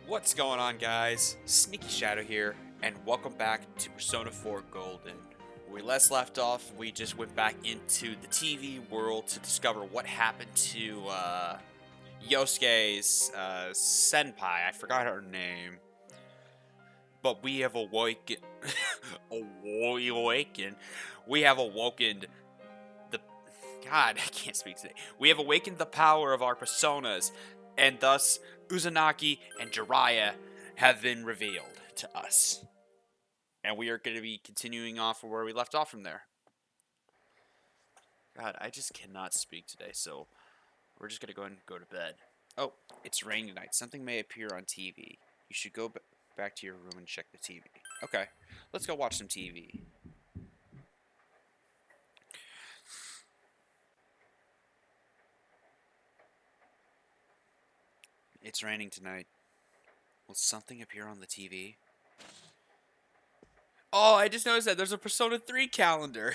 What's going on, guys? Sneaky Shadow here, and welcome back to Persona 4 Golden. Where we last left off, we just went back into the TV world to discover what happened to Yosuke's senpai. I forgot her name. But we have awakened. We have awoken the. God, I can't speak today. We have awakened the power of our personas, and thus Uzanaki and Jiraiya have been revealed to us. And we are going to be continuing off where we left off from there. God, I just cannot speak today, so we're just going to go ahead and go to bed. Oh, it's raining tonight. Something may appear on TV. You should go back to your room and check the TV. Okay, let's go watch some TV. It's raining tonight. Will something appear on the TV? Oh, I just noticed that there's a Persona 3 calendar.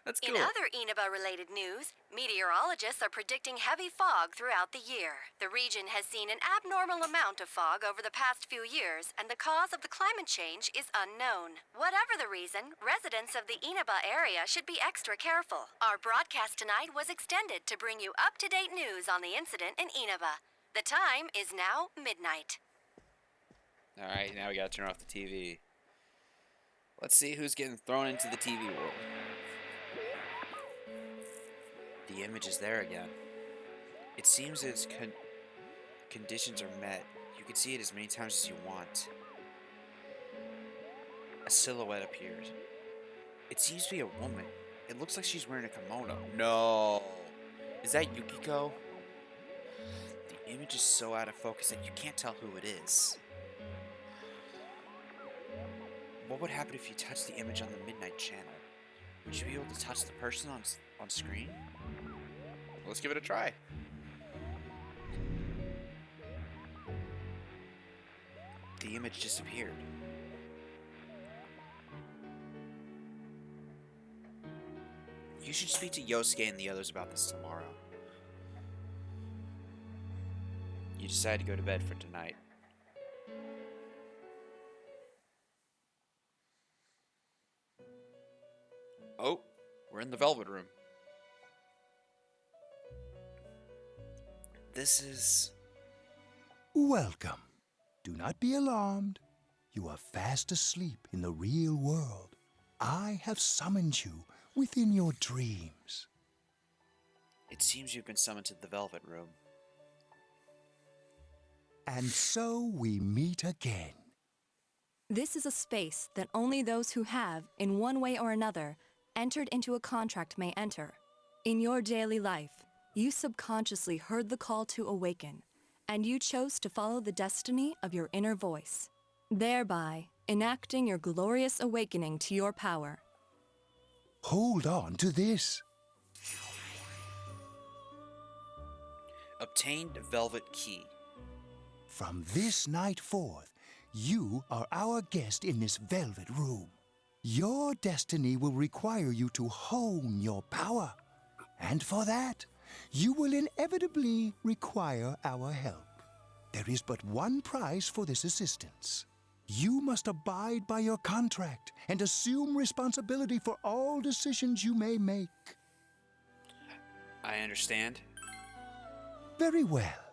That's cool. In other Inaba-related news, meteorologists are predicting heavy fog throughout the year. The region has seen an abnormal amount of fog over the past few years, and the cause of the climate change is unknown. Whatever the reason, residents of the Inaba area should be extra careful. Our broadcast tonight was extended to bring you up-to-date news on the incident in Inaba. The time is now midnight. Alright, now we gotta turn off the TV. Let's see who's getting thrown into the TV world. The image is there again. It seems its conditions are met. You can see it as many times as you want. A silhouette appears. It seems to be a woman. It looks like she's wearing a kimono. No! Is that Yukiko? The image is so out of focus that you can't tell who it is. What would happen if you touched the image on the Midnight channel? Would you be able to touch the person on screen? Let's give it a try. The image disappeared. You should speak to Yosuke and the others about this tomorrow. You decide to go to bed for tonight. Oh, we're in the Velvet Room. This is... Welcome. Do not be alarmed. You are fast asleep in the real world. I have summoned you within your dreams. It seems you've been summoned to the Velvet Room. And so we meet again. This is a space that only those who have, in one way or another, entered into a contract may enter. In your daily life, you subconsciously heard the call to awaken, and you chose to follow the destiny of your inner voice, thereby enacting your glorious awakening to your power. Hold on to this. Obtained Velvet Key. From this night forth, you are our guest in this velvet room. Your destiny will require you to hone your power. And for that, you will inevitably require our help. There is but one price for this assistance. You must abide by your contract and assume responsibility for all decisions you may make. I understand. Very well.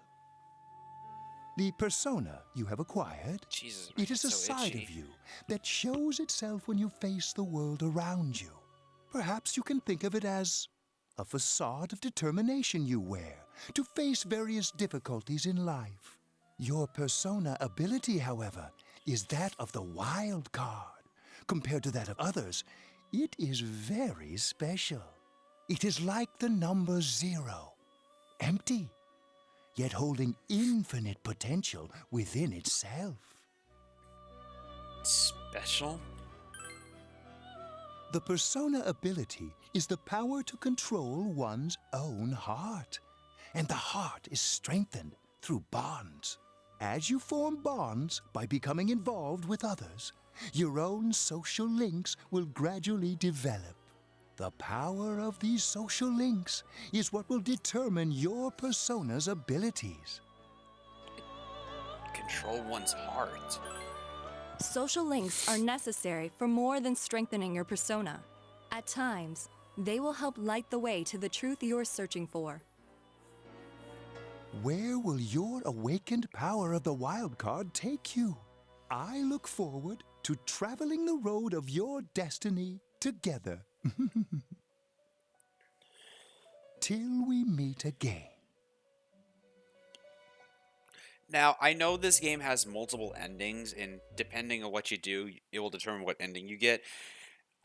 The persona you have acquired, Jesus, it is a so side itchy. of you that shows itself when you face the world around you. Perhaps you can think of it as a facade of determination you wear to face various difficulties in life. Your persona ability, however, is that of the wild card. Compared to that of others, it is very special. It is like the number 0, empty, yet holding infinite potential within itself. Special? The persona ability is the power to control one's own heart, and the heart is strengthened through bonds. As you form bonds by becoming involved with others, your own social links will gradually develop. The power of these social links is what will determine your persona's abilities. control one's heart. Social links are necessary for more than strengthening your persona. At times, they will help light the way to the truth you're searching for. Where will your awakened power of the wild card take you? I look forward to traveling the road of your destiny together. Till we meet again. Now, I know this game has multiple endings, and depending on what you do, it will determine what ending you get.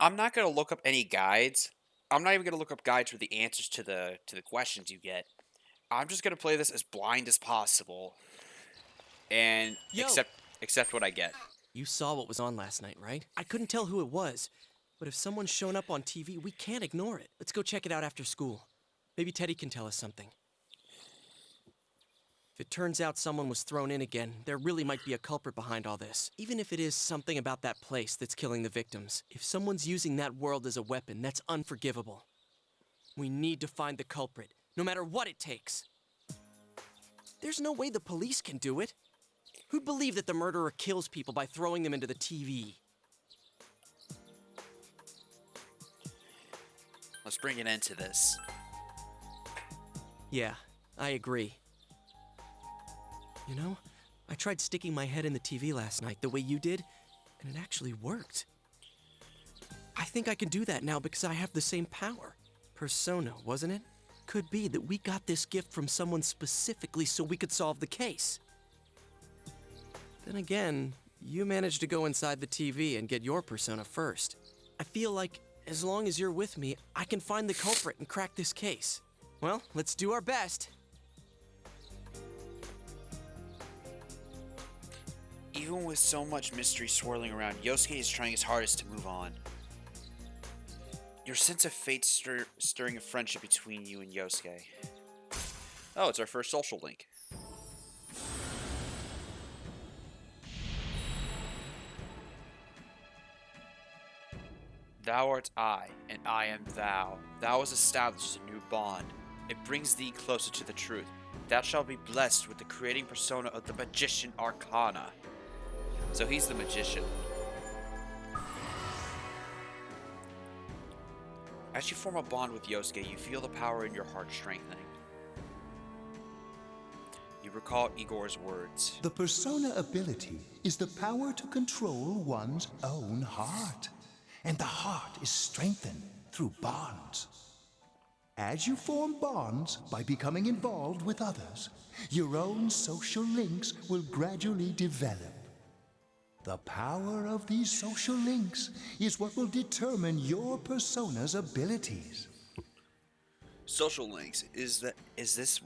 I'm not going to look up any guides. I'm not even going to look up guides for the answers to the questions you get. I'm just going to play this as blind as possible and Yo! accept what I get. You saw what was on last night, right? I couldn't tell who it was, but if someone's shown up on TV, we can't ignore it. Let's go check it out after school. Maybe Teddy can tell us something. If it turns out someone was thrown in again, there really might be a culprit behind all this. Even if it is something about that place that's killing the victims. If someone's using that world as a weapon, that's unforgivable. We need to find the culprit, no matter what it takes. There's no way the police can do it. Who'd believe that the murderer kills people by throwing them into the TV? Let's bring an end to this. Yeah, I agree. You know, I tried sticking my head in the TV last night the way you did, and it actually worked. I think I can do that now because I have the same power. Persona, wasn't it? Could be that we got this gift from someone specifically so we could solve the case. Then again, you managed to go inside the TV and get your persona first. I feel like as long as you're with me, I can find the culprit and crack this case. Well, let's do our best. Even with so much mystery swirling around, Yosuke is trying his hardest to move on. Your sense of fate stirring a friendship between you and Yosuke. Oh, it's our first social link. Thou art I, and I am thou. Thou hast established a new bond. It brings thee closer to the truth. Thou shalt be blessed with the creating persona of the Magician Arcana. So he's the magician. As you form a bond with Yosuke, you feel the power in your heart strengthening. You recall Igor's words. The persona ability is the power to control one's own heart. And the heart is strengthened through bonds. As you form bonds by becoming involved with others, your own social links will gradually develop. The power of these social links is what will determine your persona's abilities. Social links. Is this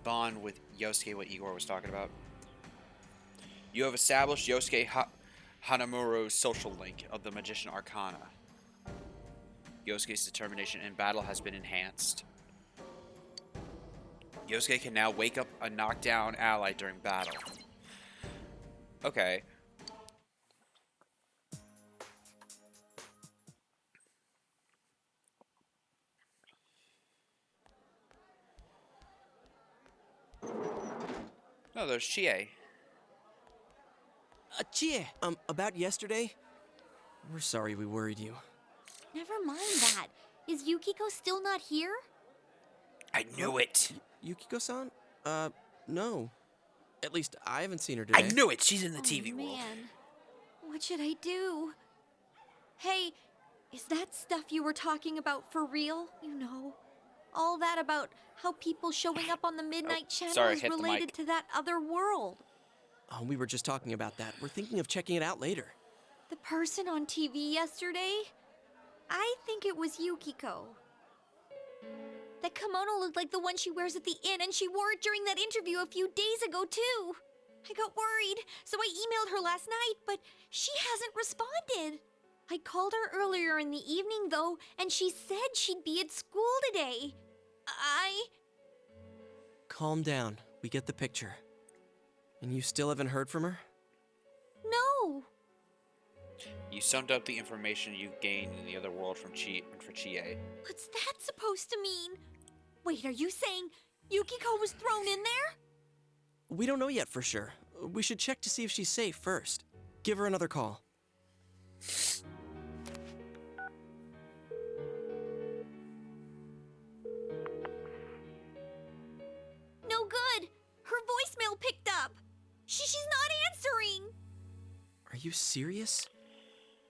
bond with Yosuke what Igor was talking about? You have established Yosuke Hanamuro's social link of the Magician Arcana. Yosuke's determination in battle has been enhanced. Yosuke can now wake up a knockdown ally during battle. Okay. No, there's Chie. Chie, about yesterday? We're sorry we worried you. Never mind that. Is Yukiko still not here? I knew it. Yukiko-san? No. At least I haven't seen her today. I knew it. She's in the TV man. world. What should I do? Hey, is that stuff you were talking about for real? You know, all that about how people showing up on the Midnight Channel sorry, is hit the mic. related to that other world. Oh, we were just talking about that. We're thinking of checking it out later. The person on TV yesterday? I think it was Yukiko. That kimono looked like the one she wears at the inn, and she wore it during that interview a few days ago, too. I got worried, so I emailed her last night, but she hasn't responded. I called her earlier in the evening, though, and she said she'd be at school today. Calm down. We get the picture. And you still haven't heard from her? No. You summed up the information you gained in the other world for Chie. What's that supposed to mean? Wait, are you saying Yukiko was thrown in there? We don't know yet for sure. we should check to see if she's safe first. Give her another call. No good. Her voicemail picked up. She's not answering. Are you serious?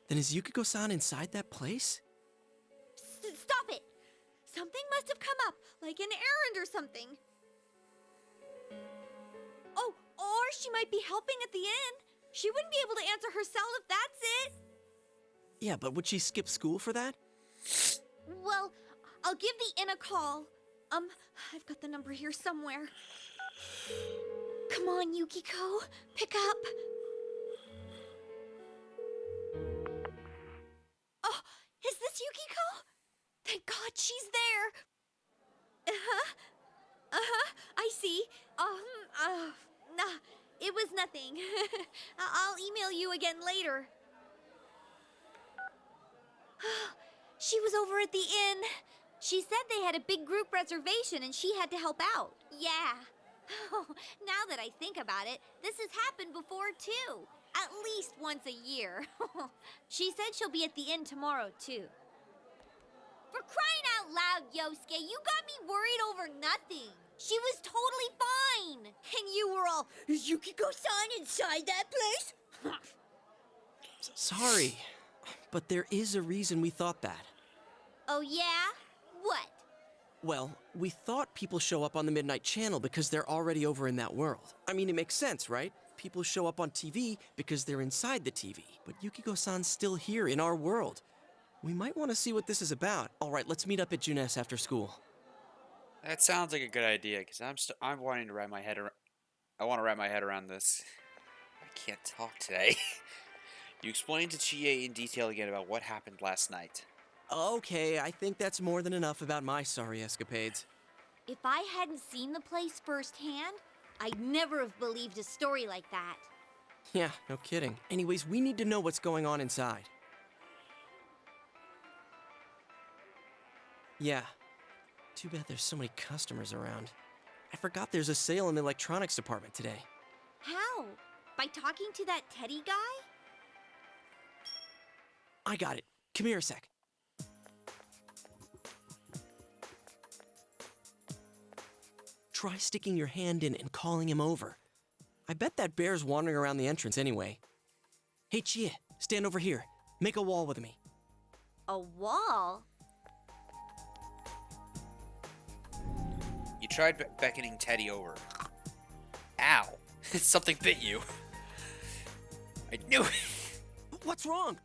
Then is Yukiko-san inside that place? Stop it. Something must have come up, like an errand or something. Oh, or she might be helping at the inn. She wouldn't be able to answer her cell if that's it. Yeah, but would she skip school for that? Well, I'll give the inn a call. I've got the number here somewhere. Come on, Yukiko. Pick up. Oh, is this Yukiko? Thank God she's there. I see. Nah, it was nothing. I'll email you again later. She was over at the inn. She said they had a big group reservation and she had to help out. Yeah. Now that I think about it, this has happened before too. At least once a year. She said she'll be at the inn tomorrow too. For crying out loud, Yosuke, you got me worried over nothing. She was totally fine. And you were all, is Yukiko-san inside that place? Sorry, but there is a reason we thought that. Oh yeah? What? Well, we thought people show up on the Midnight Channel because they're already over in that world. I mean, it makes sense, right? People show up on TV because they're inside the TV. But Yukiko-san's still here in our world. We might want to see what this is about. All right, let's meet up at Junes after school. That sounds like a good idea, because I'm wanting to wrap my head around. I want to wrap my head around this. I can't talk today. You explained to Chie in detail again about what happened last night. Okay, I think that's more than enough about my sorry escapades. If I hadn't seen the place firsthand, I'd never have believed a story like that. Yeah, no kidding. Anyways, we need to know what's going on inside. Yeah. Too bad there's so many customers around. I forgot there's a sale in the electronics department today. How? By talking to that Teddy guy? I got it. Come here a sec. Try sticking your hand in and calling him over. I bet that bear's wandering around the entrance anyway. Hey, Chie, stand over here. Make a wall with me. A wall? You tried beckoning Teddy over. Ow! Something bit you. I knew it. What's wrong?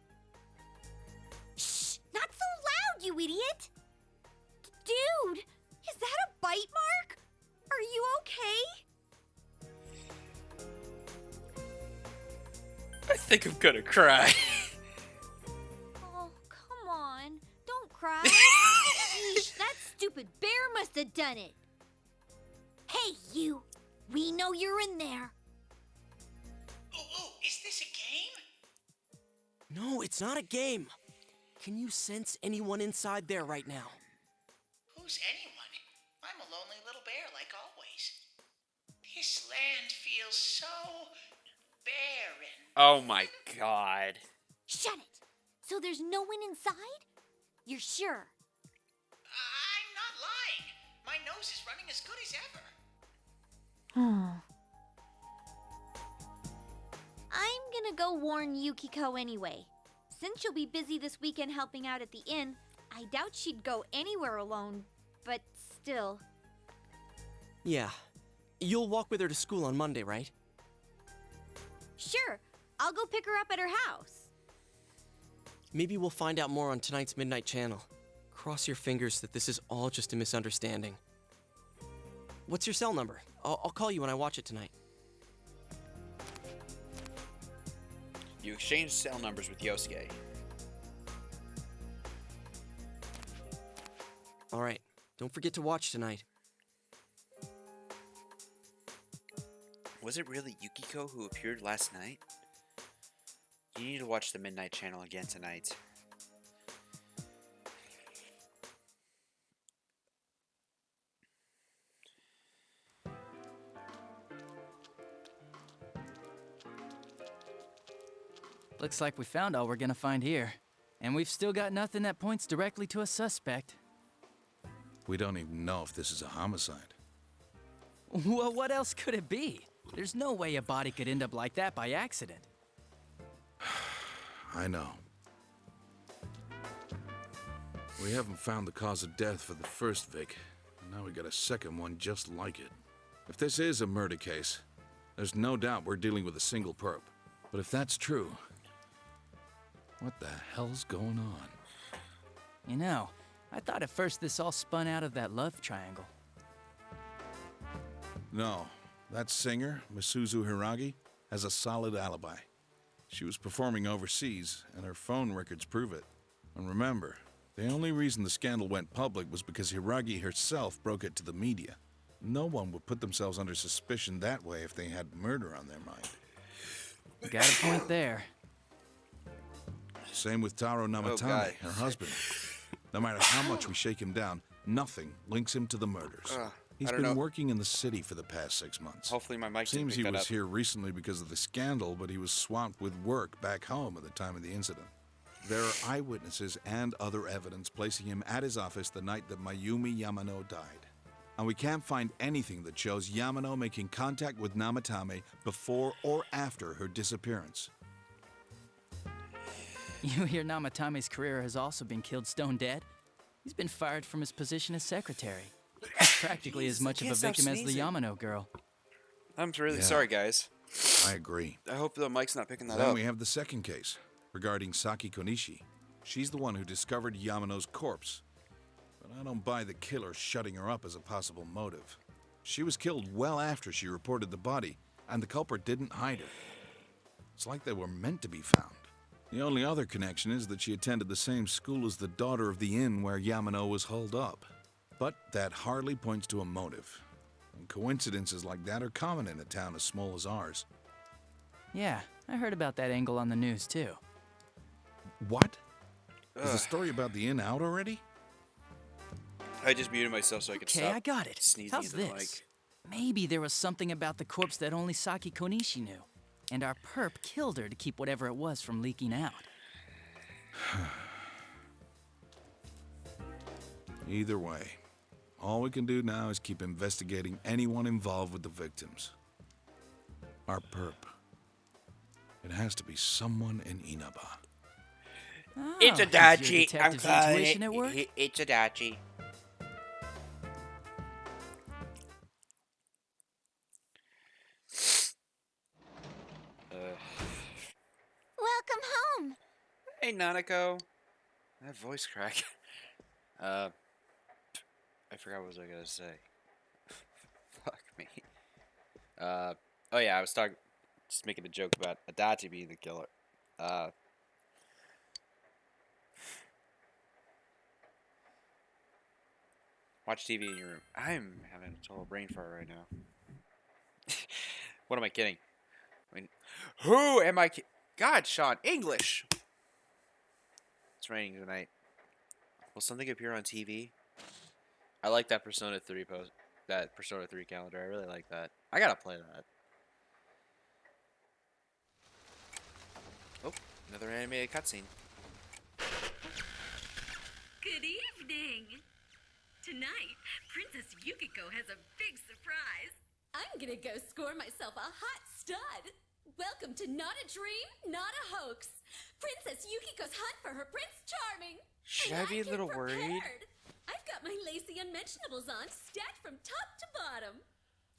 Shh! Not so loud, you idiot! Dude! Is that a bite mark? Are you okay? I think I'm gonna cry. Oh, come on. Don't cry. Yeesh, that stupid bear must have done it. Hey, you. We know you're in there. Oh, is this a game? No, it's not a game. Can you sense anyone inside there right now? Who's anyone? I'm a lonely little bear like always. This land feels so barren. Oh my god. Shut it. So there's no one inside? You're sure? I'm not lying. My nose is running as good as ever. I'm gonna go warn Yukiko anyway. Since she'll be busy this weekend helping out at the inn, I doubt she'd go anywhere alone, but still. Yeah. You'll walk with her to school on Monday, right? Sure, I'll go pick her up at her house. Maybe we'll find out more on tonight's Midnight Channel. Cross your fingers that this is all just a misunderstanding. What's your cell number? I'll call you when I watch it tonight. You exchanged cell numbers with Yosuke. All right. Don't forget to watch tonight. Was it really Yukiko who appeared last night? You need to watch the Midnight Channel again tonight. Looks like we found all we're gonna find here. And we've still got nothing that points directly to a suspect. We don't even know if this is a homicide. Well, what else could it be? There's no way a body could end up like that by accident. I know. We haven't found the cause of death for the first Vic, and now we got a second one just like it. If this is a murder case, there's no doubt we're dealing with a single perp. But if that's true, what the hell's going on? You know, I thought at first this all spun out of that love triangle. No, that singer, Misuzu Hiragi, has a solid alibi. She was performing overseas, and her phone records prove it. And remember, the only reason the scandal went public was because Hiragi herself broke it to the media. No one would put themselves under suspicion that way if they had murder on their mind. Got a point there. Same with Taro Namatame, her husband. No matter how much we shake him down, nothing links him to the murders. He's been working in the city for the past 6 months. Hopefully my mic didn't Seems pick he that was up. here recently because of the scandal, but he was swamped with work back home at the time of the incident. There are eyewitnesses and other evidence placing him at his office the night that Mayumi Yamano died. And we can't find anything that shows Yamano making contact with Namatame before or after her disappearance. You hear Namatame's career has also been killed stone dead? He's been fired from his position as secretary. He's practically as much of a victim as the Yamano girl. I'm really sorry, guys. I agree. I hope the mic's not picking that Then up. we have the second case, regarding Saki Konishi. She's the one who discovered Yamano's corpse. But I don't buy the killer shutting her up as a possible motive. She was killed well after she reported the body, and the culprit didn't hide her. It's like they were meant to be found. The only other connection is that she attended the same school as the daughter of the inn where Yamano was holed up. But that hardly points to a motive. And coincidences like that are common in a town as small as ours. Yeah, I heard about that angle on the news too. What? Is the story about the inn out already? I just muted myself so I could Okay, stop I got it. sneezing How's into the this? mic. Maybe there was something about the corpse that only Saki Konishi knew. And our perp killed her to keep whatever it was from leaking out. Either way, all we can do now is keep investigating anyone involved with the victims. Our perp. It has to be someone in Inaba. Oh, It's a is your dodgy. I'm detective's calling intuition at work? It's a dodgy. Welcome home. Hey, Nanako. That voice crack. I forgot what was I gonna say. Fuck me. Oh yeah, I was just making a joke about Adachi being the killer. Watch TV in your room. I'm having a total brain fart right now. What am I kidding? I mean, who am I? God, Sean, English. It's raining tonight. Will something appear on TV? I like that Persona 3 post. That Persona 3 calendar. I really like that. I gotta play that. Oh, another animated cutscene. Good evening. Tonight, Princess Yukiko has a big surprise. I'm gonna go score myself a hot stud. Welcome to Not a Dream, Not a Hoax. Princess Yukiko's hunt for her Prince Charming. Should I be a little worried? I've got my lacy unmentionables on, stacked from top to bottom.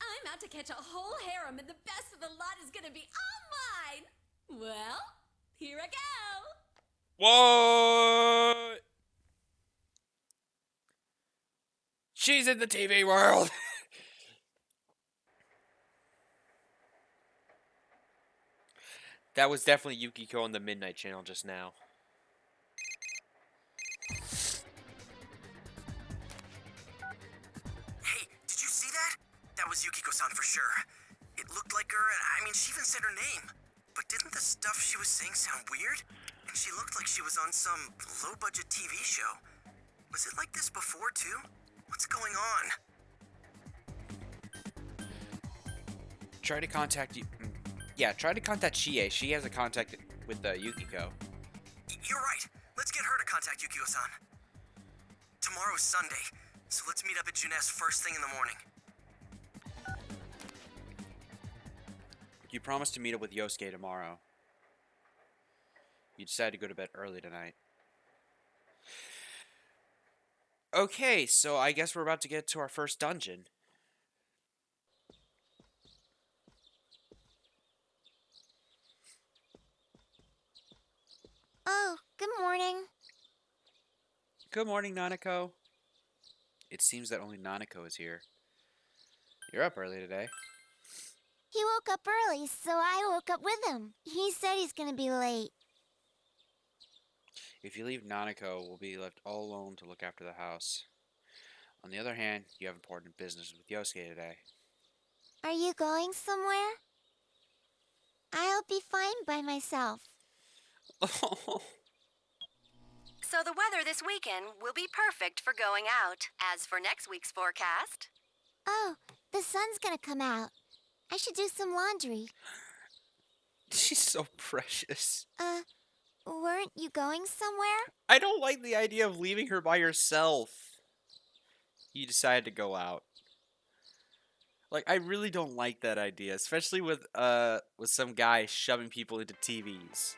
I'm out to catch a whole harem, and the best of the lot is gonna be all mine. Well, here I go. What? She's in the TV world. That was definitely Yukiko on the Midnight Channel just now. Hey, did you see that? That was Yukiko-san for sure. It looked like her, and I mean, she even said her name. But didn't the stuff she was saying sound weird? And she looked like she was on some low-budget TV show. Was it like this before, too? What's going on? Try to contact you. Yeah, try to contact Chie. She has a contact with Yukiko. You're right. Let's get her to contact Yukiko-san. Tomorrow's Sunday, so let's meet up at Junes first thing in the morning. You promised to meet up with Yosuke tomorrow. You decided to go to bed early tonight. Okay, so I guess we're about to get to our first dungeon. Oh, good morning. Good morning, Nanako. It seems that only Nanako is here. You're up early today. He woke up early, so I woke up with him. He said he's gonna be late. If you leave Nanako, we'll be left all alone to look after the house. On the other hand, you have important business with Yosuke today. Are you going somewhere? I'll be fine by myself. So the weather this weekend will be perfect for going out. As for next week's forecast... Oh, the sun's gonna come out. I should do some laundry. She's so precious. Weren't you going somewhere? I don't like the idea of leaving her by herself. You decided to go out. Like, I really don't like that idea, especially with some guy shoving people into TVs.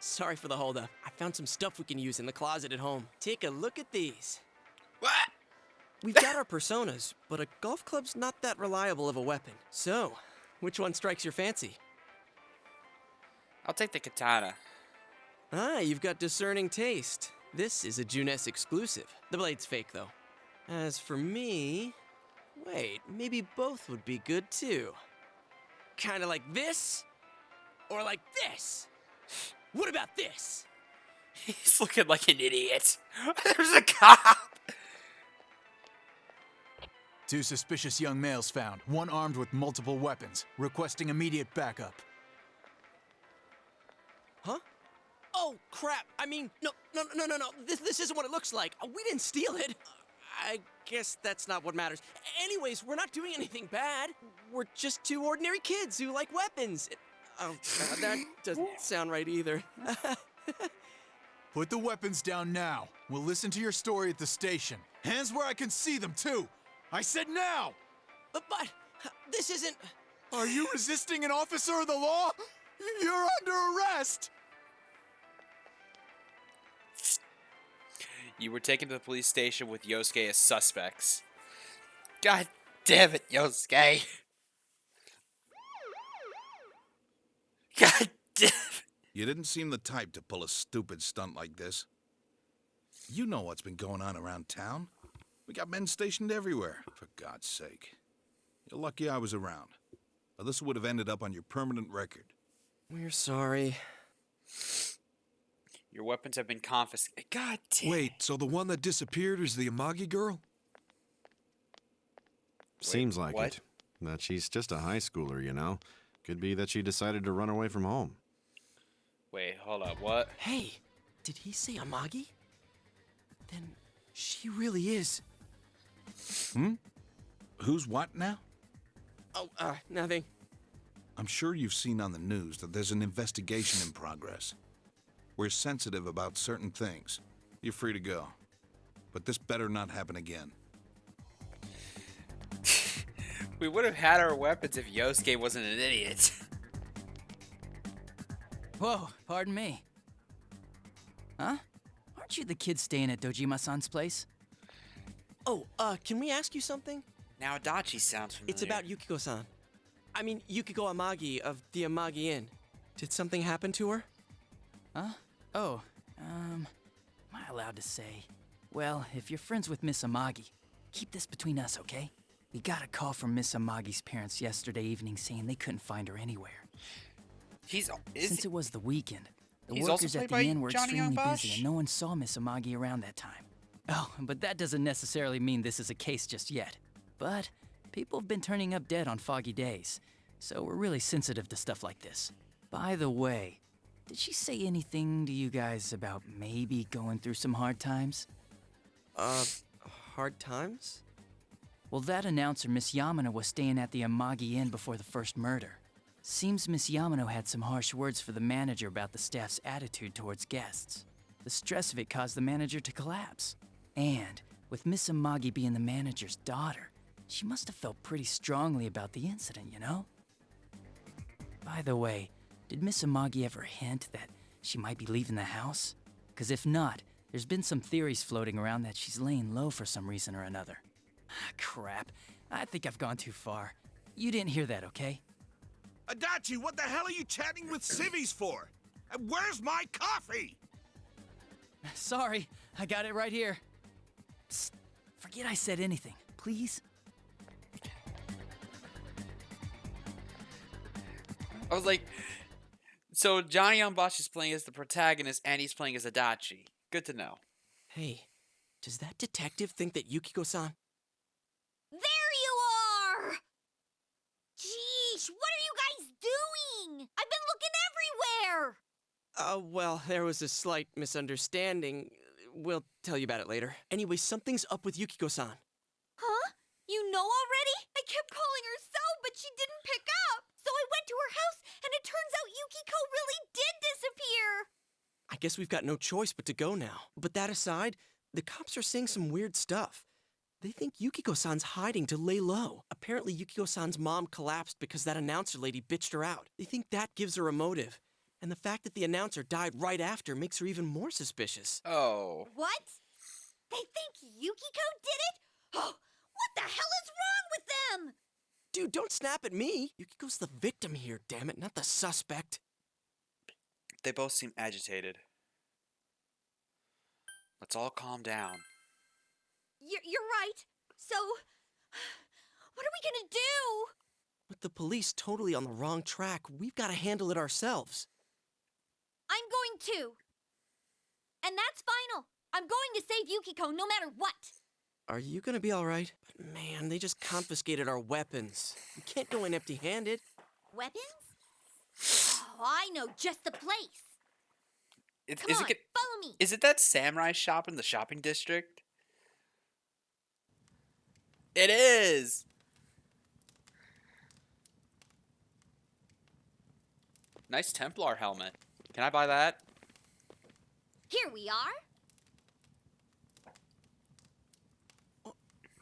Sorry for the holdup. I found some stuff we can use in the closet at home. Take a look at these. What? We've got our personas, but a golf club's not that reliable of a weapon. So, which one strikes your fancy? I'll take the katana. Ah, you've got discerning taste. This is a Junes exclusive. The blade's fake, though. As for me... Wait, maybe both would be good, too. Kinda like this? Or like this? What about this? He's looking like an idiot. There's a cop! 2 suspicious young males found, one armed with multiple weapons, requesting immediate backup. Huh? Oh, crap. I mean, no. This isn't what it looks like. We didn't steal it. I guess that's not what matters. Anyways, we're not doing anything bad. We're just 2 ordinary kids who like weapons. Oh, that doesn't sound right either. Put the weapons down now. We'll listen to your story at the station. Hands where I can see them, too. I said now! But this isn't... Are you resisting an officer of the law? You're under arrest! You were taken to the police station with Yosuke as suspects. God damn it, Yosuke! God damn it! You didn't seem the type to pull a stupid stunt like this. You know what's been going on around town. We got men stationed everywhere, for God's sake. You're lucky I was around. Or this would have ended up on your permanent record. We're sorry. Your weapons have been confiscated. God damn. Wait, so the one that disappeared is the Amagi girl? Seems like what? it. That she's just a high schooler, you know? Could be that she decided to run away from home. Wait, hold up, what? Hey, did he say Amagi? Then she really is. Who's what now? Oh, nothing. I'm sure you've seen on the news that there's an investigation in progress. We're sensitive about certain things. You're free to go. But this better not happen again. We would have had our weapons if Yosuke wasn't an idiot. Whoa, pardon me. Huh? Aren't you the kid staying at Dojima-san's place? Oh, can we ask you something? Now Adachi sounds familiar. It's about Yukiko-san. I mean, Yukiko Amagi of the Amagi Inn. Did something happen to her? Huh? Oh, am I allowed to say? Well, if you're friends with Miss Amagi, keep this between us, okay? We got a call from Miss Amagi's parents yesterday evening saying they couldn't find her anywhere. Since it was the weekend, the workers at the inn were extremely busy and no one saw Miss Amagi around that time. Oh, but that doesn't necessarily mean this is a case just yet. But people have been turning up dead on foggy days, so we're really sensitive to stuff like this. By the way, did she say anything to you guys about maybe going through some hard times? Hard times? Well, that announcer, Miss Yamana, was staying at the Amagi Inn before the first murder. Seems Miss Yamano had some harsh words for the manager about the staff's attitude towards guests. The stress of it caused the manager to collapse. And with Miss Amagi being the manager's daughter, she must have felt pretty strongly about the incident, you know? By the way, did Miss Amagi ever hint that she might be leaving the house? 'Cause if not, there's been some theories floating around that she's laying low for some reason or another. Ah, crap. I think I've gone too far. You didn't hear that, okay? Adachi, what the hell are you chatting with civvies for? And where's my coffee? Sorry, I got it right here. Psst, forget I said anything, please. I was like, so Johnny Yambashi is playing as the protagonist and he's playing as Adachi. Good to know. Hey, does that detective think that Yukiko-san? There you are! Jeez, what are you guys doing? I've been looking everywhere! Well, there was a slight misunderstanding. We'll tell you about it later. Anyway, something's up with Yukiko-san. Huh? You know already? I kept calling her so, but she didn't pick up. So I went to her house, and it turns out Yukiko really did disappear. I guess we've got no choice but to go now. But that aside, the cops are saying some weird stuff. They think Yukiko-san's hiding to lay low. Apparently, Yukiko-san's mom collapsed because that announcer lady bitched her out. They think that gives her a motive. And the fact that the announcer died right after makes her even more suspicious. Oh. What? They think Yukiko did it? Oh, what the hell is wrong with them? Dude, don't snap at me. Yukiko's the victim here, damn it, not the suspect. They both seem agitated. Let's all calm down. You're right. So, what are we gonna do? With the police totally on the wrong track, we've got to handle it ourselves. I'm going to. And that's final. I'm going to save Yukiko no matter what. Are you gonna be all right? But man, they just confiscated our weapons. We can't go in empty-handed. Weapons? Oh, I know just the place. Come Is on, follow me. Is it that samurai shop in the shopping district? It is! Nice Templar helmet. Can I buy that? Here we are.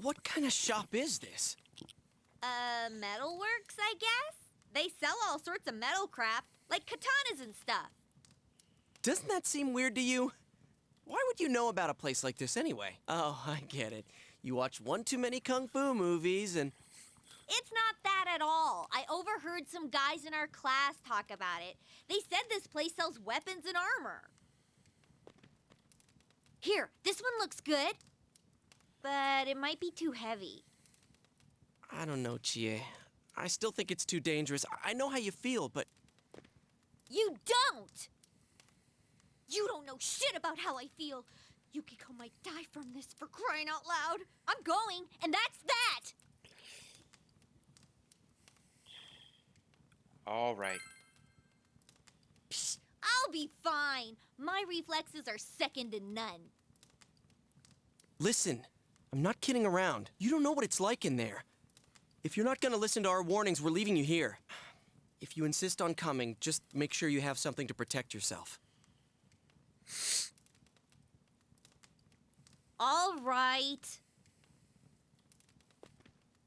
What kind of shop is this? Metalworks, I guess? They sell all sorts of metal crap, like katanas and stuff. Doesn't that seem weird to you? Why would you know about a place like this anyway? Oh, I get it. You watch one too many kung fu movies and... It's not that at all. I overheard some guys in our class talk about it. They said this place sells weapons and armor. Here, this one looks good, but it might be too heavy. I don't know, Chie. I still think it's too dangerous. I know how you feel, but... You don't! You don't know shit about how I feel. Yukiko might die from this, for crying out loud. I'm going, and that's that! All right. Psh, I'll be fine. My reflexes are second to none. Listen, I'm not kidding around. You don't know what it's like in there. If you're not gonna listen to our warnings, we're leaving you here. If you insist on coming, just make sure you have something to protect yourself. All right.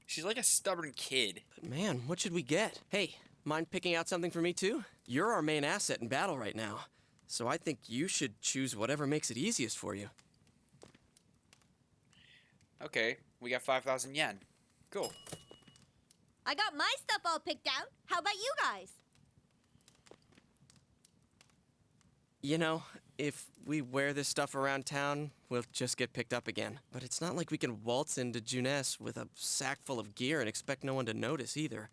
She's like a stubborn kid. But man, what should we get? Hey, mind picking out something for me too? You're our main asset in battle right now. So I think you should choose whatever makes it easiest for you. Okay, we got 5,000 yen. Cool. I got my stuff all picked out. How about you guys? You know, if we wear this stuff around town, we'll just get picked up again. But it's not like we can waltz into Juness with a sack full of gear and expect no one to notice either.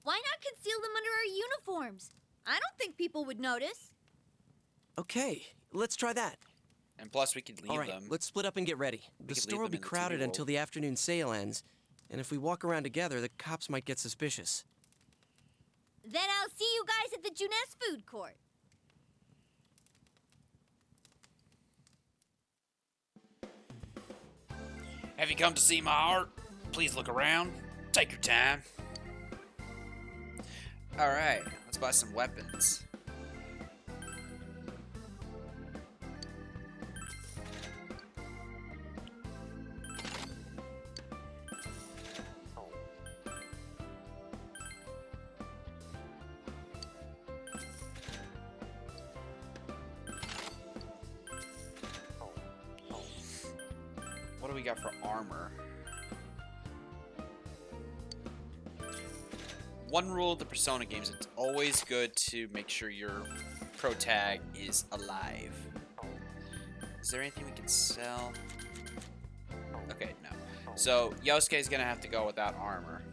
Why not conceal them under our uniforms? I don't think people would notice. Okay, let's try that. And plus, we could leave All right, them. let's split up and get ready. The could leave store will them be in the crowded TV until the afternoon sale ends, and if we walk around together, the cops might get suspicious. Then I'll see you guys at the Juness food court. Have you come to see my art? Please look around. Take your time. Alright, let's buy some weapons. What do we got for armor? One rule of the Persona games, it's always good to make sure your protag is alive. Is there anything we can sell? Okay, no. So, Yosuke's gonna have to go without armor.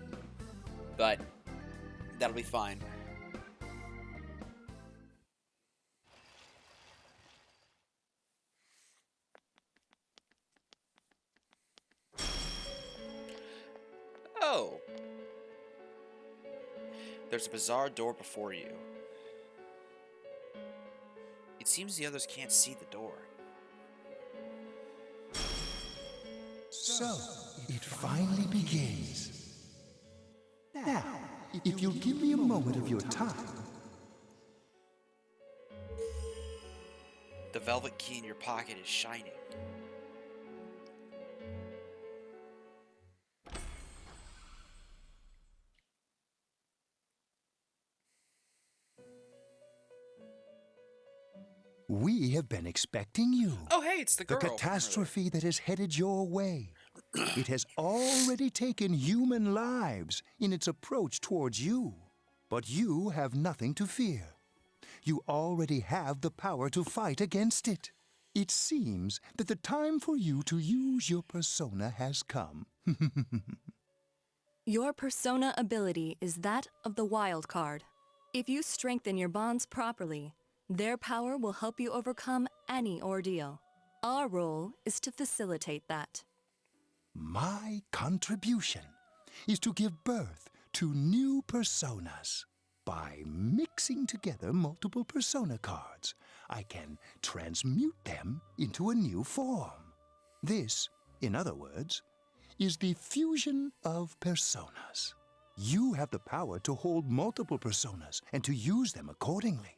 But, that'll be fine. Oh! There's a bizarre door before you. It seems the others can't see the door. So, it finally begins. Now, if you'll give me a moment of your time. The velvet key in your pocket is shining. We have been expecting you. Oh, hey, it's the girl. The catastrophe that is headed your way. It has already taken human lives in its approach towards you. But you have nothing to fear. You already have the power to fight against it. It seems that the time for you to use your persona has come. Your persona ability is that of the wild card. If you strengthen your bonds properly, their power will help you overcome any ordeal. Our role is to facilitate that. My contribution is to give birth to new personas. By mixing together multiple persona cards, I can transmute them into a new form. This, in other words, is the fusion of personas. You have the power to hold multiple personas and to use them accordingly.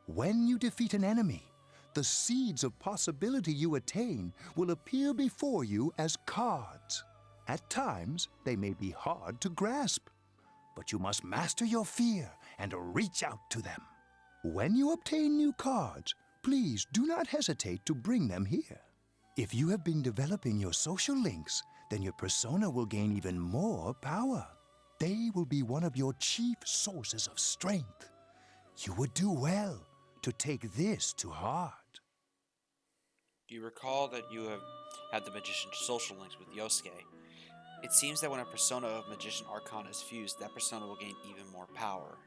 When you defeat an enemy, the seeds of possibility you attain will appear before you as cards. At times, they may be hard to grasp, but you must master your fear and reach out to them. When you obtain new cards, please do not hesitate to bring them here. If you have been developing your social links, then your persona will gain even more power. They will be one of your chief sources of strength. You would do well to take this to heart. Do you recall that you have had the magician's social links with Yosuke? It seems that when a persona of Magician Arcana is fused, that persona will gain even more power.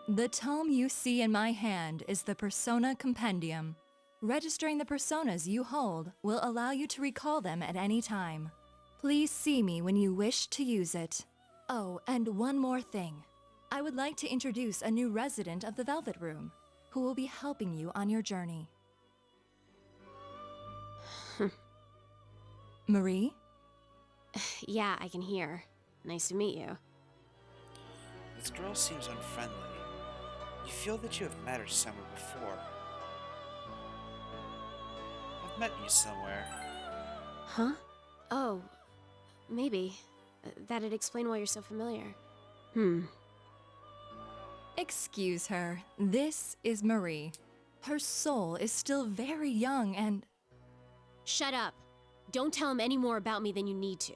The tome you see in my hand is the Persona Compendium. Registering the personas you hold will allow you to recall them at any time. Please see me when you wish to use it. Oh, and one more thing. I would like to introduce a new resident of the Velvet Room, who will be helping you on your journey. Marie? Yeah, I can hear. Nice to meet you. This girl seems unfriendly. You feel that you have met her somewhere before. I've met you somewhere. Huh? Oh, maybe. That'd explain why you're so familiar. Excuse her. This is Marie. Her soul is still very young and... Shut up. Don't tell him any more about me than you need to.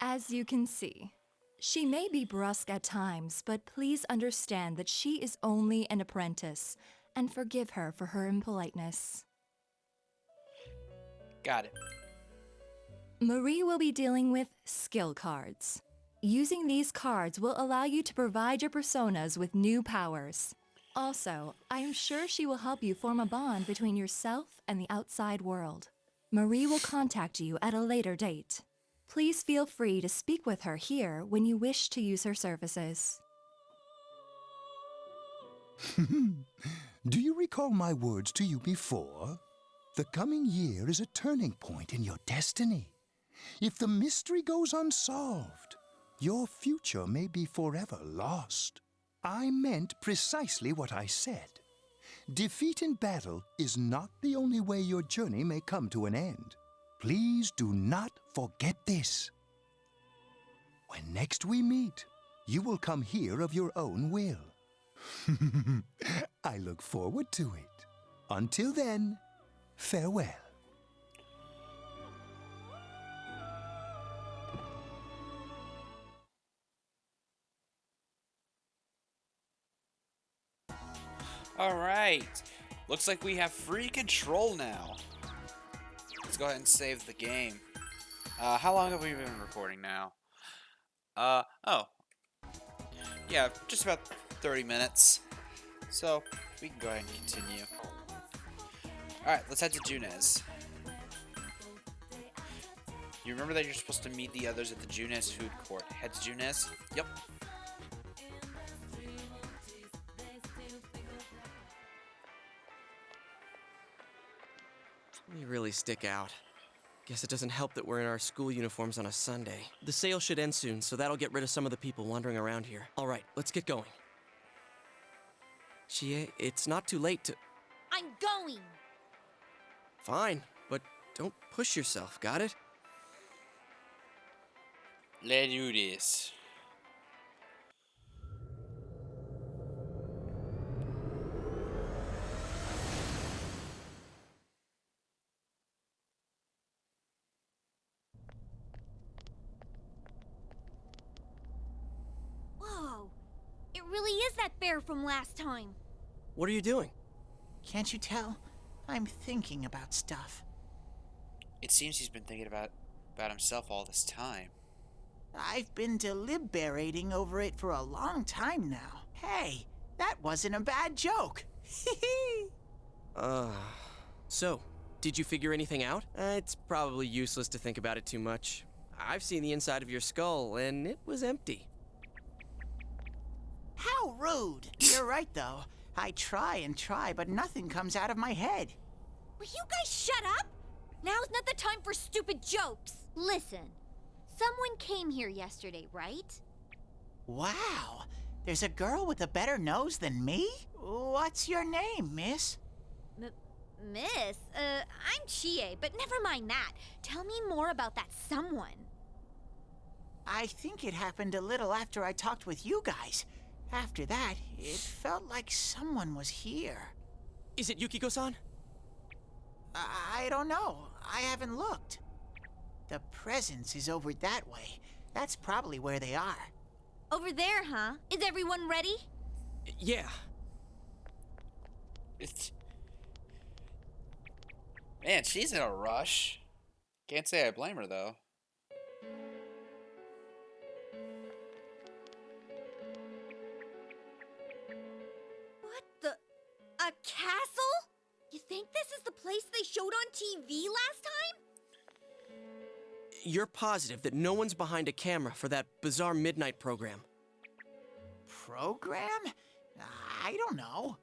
As you can see, she may be brusque at times, but please understand that she is only an apprentice, and forgive her for her impoliteness. Got it. Marie will be dealing with skill cards. Using these cards will allow you to provide your personas with new powers. Also, I am sure she will help you form a bond between yourself and the outside world. Marie will contact you at a later date. Please feel free to speak with her here when you wish to use her services. Do you recall my words to you before? The coming year is a turning point in your destiny. If the mystery goes unsolved, your future may be forever lost. I meant precisely what I said. Defeat in battle is not the only way your journey may come to an end. Please do not forget this. When next we meet, you will come here of your own will. I look forward to it. Until then, farewell. Alright. Looks like we have free control now. Let's go ahead and save the game. How long have we been recording now? Oh. Yeah, just about 30 minutes. So, we can go ahead and continue. Alright, let's head to Junez. You remember that you're supposed to meet the others at the Junez food court. Head to Junez? Yep. We really stick out. Guess it doesn't help that we're in our school uniforms on a Sunday. The sale should end soon, so that'll get rid of some of the people wandering around here. All right, let's get going. Chie, it's not too late to... I'm going! Fine, but don't push yourself, got it? Let's do this. Whoa! It really is that bear from last time. What are you doing? Can't you tell? I'm thinking about stuff. It seems he's been thinking about himself all this time. I've been deliberating over it for a long time now. Hey, that wasn't a bad joke. So, did you figure anything out? It's probably useless to think about it too much. I've seen the inside of your skull, and it was empty. How rude. You're right, though. I try and try, but nothing comes out of my head. Will you guys shut up? Now's not the time for stupid jokes. Listen, someone came here yesterday, right? Wow. There's a girl with a better nose than me? What's your name, miss? Miss? I'm Chie, but never mind that. Tell me more about that someone. I think it happened a little after I talked with you guys. After that, it felt like someone was here. Is it Yukiko-san? I don't know. I haven't looked. The presence is over that way. That's probably where they are. Over there, huh? Is everyone ready? Yeah. Man, she's in a rush. Can't say I blame her, though. What the? A castle? You think this is the place they showed on TV last time? You're positive that no one's behind a camera for that bizarre midnight program? Program? I don't know.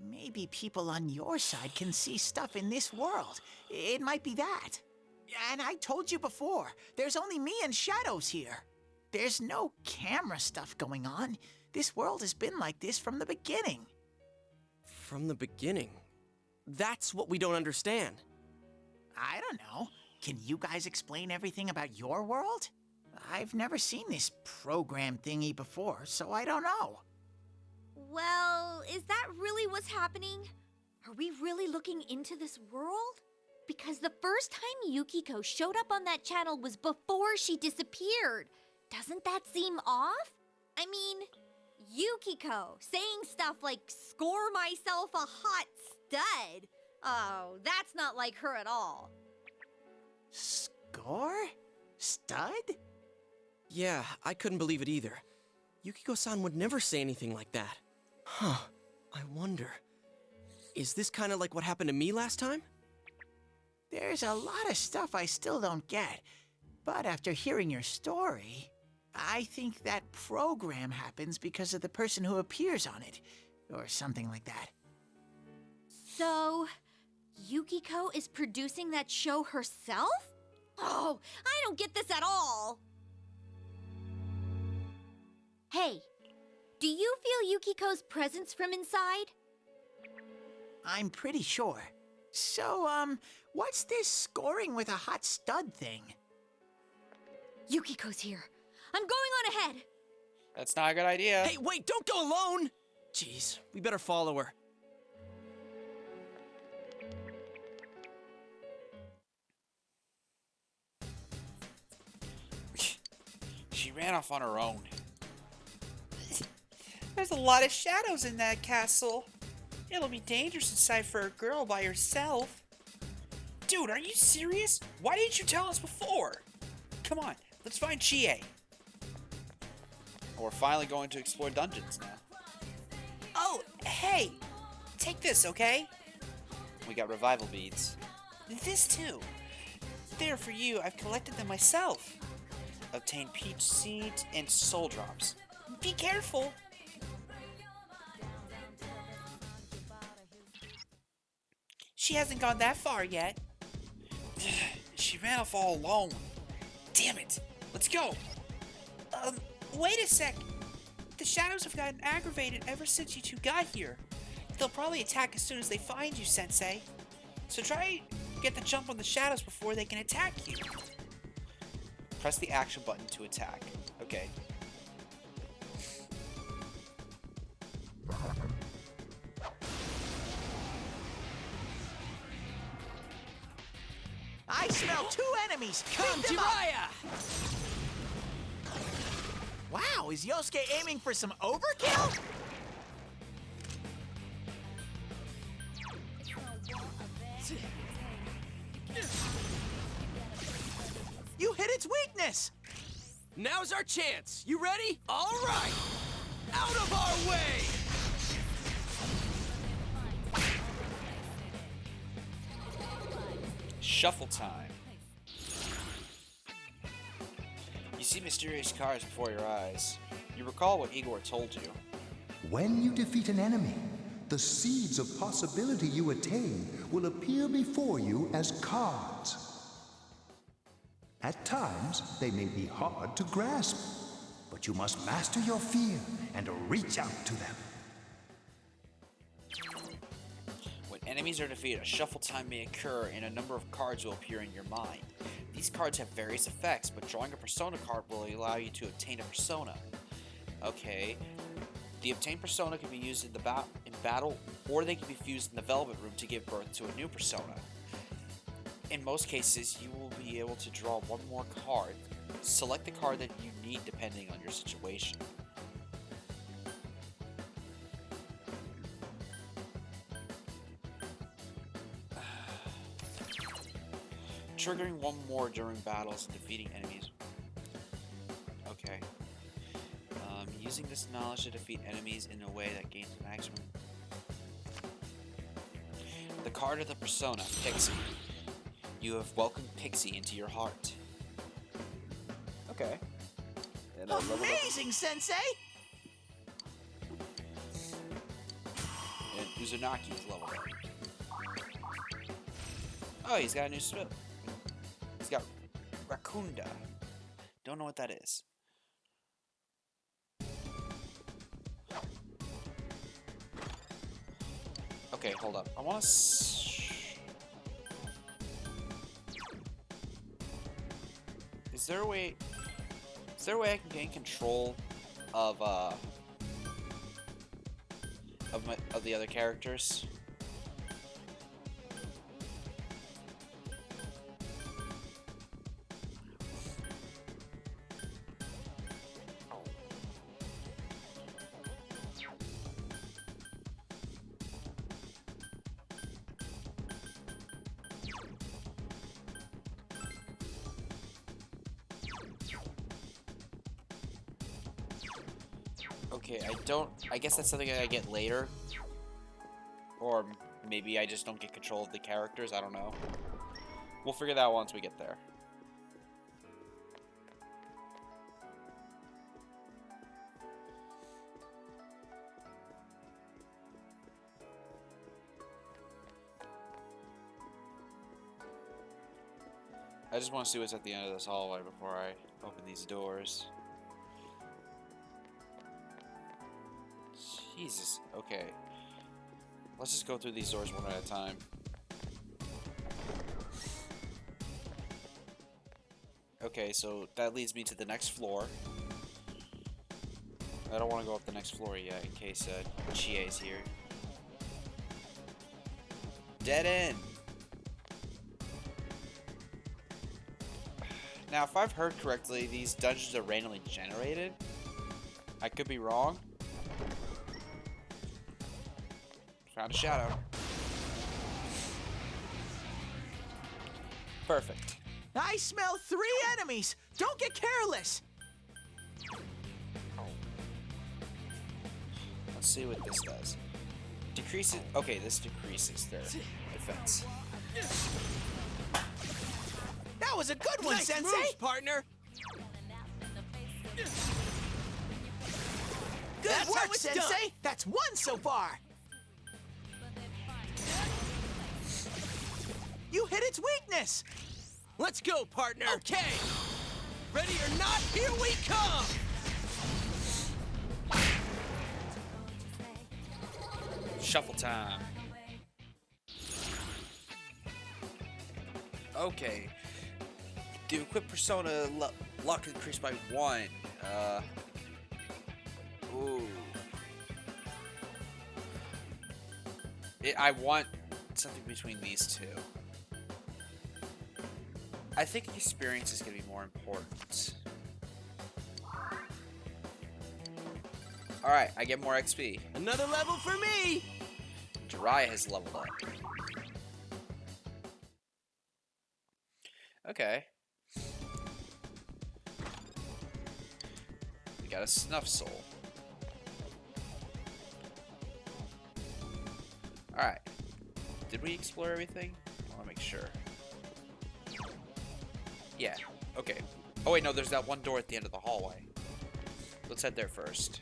Maybe people on your side can see stuff in this world. It might be that. And I told you before, there's only me and Shadows here. There's no camera stuff going on. This world has been like this from the beginning. From the beginning? That's what we don't understand. I don't know. Can you guys explain everything about your world? I've never seen this program thingy before, so I don't know. Well, is that really what's happening? Are we really looking into this world? Because the first time Yukiko showed up on that channel was before she disappeared. Doesn't that seem off? I mean, Yukiko saying stuff like, "Score myself a hot stud." Oh, that's not like her at all. Score? Stud? Yeah, I couldn't believe it either. Yukiko-san would never say anything like that. Huh. I wonder. Is this kind of like what happened to me last time? There's a lot of stuff I still don't get. But after hearing your story, I think that program happens because of the person who appears on it. Or something like that. So, Yukiko is producing that show herself? Oh, I don't get this at all. Hey, do you feel Yukiko's presence from inside? I'm pretty sure. So, what's this scoring with a hot stud thing? Yukiko's here. I'm going on ahead. That's not a good idea. Hey, wait, don't go alone! Jeez, we better follow her. She ran off on her own. There's a lot of shadows in that castle. It'll be dangerous inside for a girl by herself. Dude, are you serious? Why didn't you tell us before? Come on, let's find Chie. We're finally going to explore dungeons now. Oh, hey! Take this, okay? We got revival beads. This too. They're for you. I've collected them myself. Obtain peach seeds and soul drops. Be careful! She hasn't gone that far yet. She ran off all alone. Damn it! Let's go! Wait a sec! The shadows have gotten aggravated ever since you two got here. They'll probably attack as soon as they find you, Sensei. So try to get the jump on the shadows before they can attack you. Press the action button to attack. Okay. I smell 2 enemies! Come, Beat them up! Jiraiya! Wow, is Yosuke aiming for some overkill? You hit its weakness! Now's our chance. You ready? All right! Out of our way! Shuffle time. You see mysterious cards before your eyes. You recall what Igor told you. When you defeat an enemy, the seeds of possibility you attain will appear before you as cards. At times, they may be hard to grasp, but you must master your fear and reach out to them. When enemies are defeated, a shuffle time may occur and a number of cards will appear in your mind. These cards have various effects, but drawing a persona card will allow you to obtain a persona. Okay. The obtained persona can be used in battle, or they can be fused in the Velvet Room to give birth to a new persona. In most cases, you will be able to draw one more card. Select the card that you need depending on your situation. Triggering one more during battles and defeating enemies. Okay. Using this knowledge to defeat enemies in a way that gains maximum. The card of the persona, Pixie. You have welcomed Pixie into your heart. Okay. Amazing, Sensei! And Uzunaki is leveled up. Oh, he's got a new skill. He's got Rakunda. Don't know what that is. Okay, hold up. I want to. Is there a way? Is there a way I can gain control of the other characters? Okay, I guess that's something I get later. Or maybe I just don't get control of the characters, I don't know. We'll figure that out once we get there. I just want to see what's at the end of this hallway before I open these doors. Jesus. Okay. Let's just go through these doors one at a time. Okay, so that leads me to the next floor. I don't want to go up the next floor yet in case Chie's here. Dead end! Now, if I've heard correctly, these dungeons are randomly generated. I could be wrong. Found a shadow. Perfect. I smell 3 enemies! Don't get careless! Let's see what this does. Decreases. Okay, this decreases their defense. That was a good one, Nice Sensei! moves, partner! Good That's work, how it's Sensei! done. That's 1 so far! You hit its weakness! Let's go, partner! Okay! Ready or not, here we come! Shuffle time. Okay. The equipped persona luck increased by 1. Ooh. I want something between these two. I think experience is going to be more important. Alright, I get more XP. Another level for me! Jiraiya has leveled up. Okay. We got a Snuff Soul. Alright. Did we explore everything? I want to make sure. Yeah. Okay. Oh wait, no, there's that one door at the end of the hallway. Let's head there first.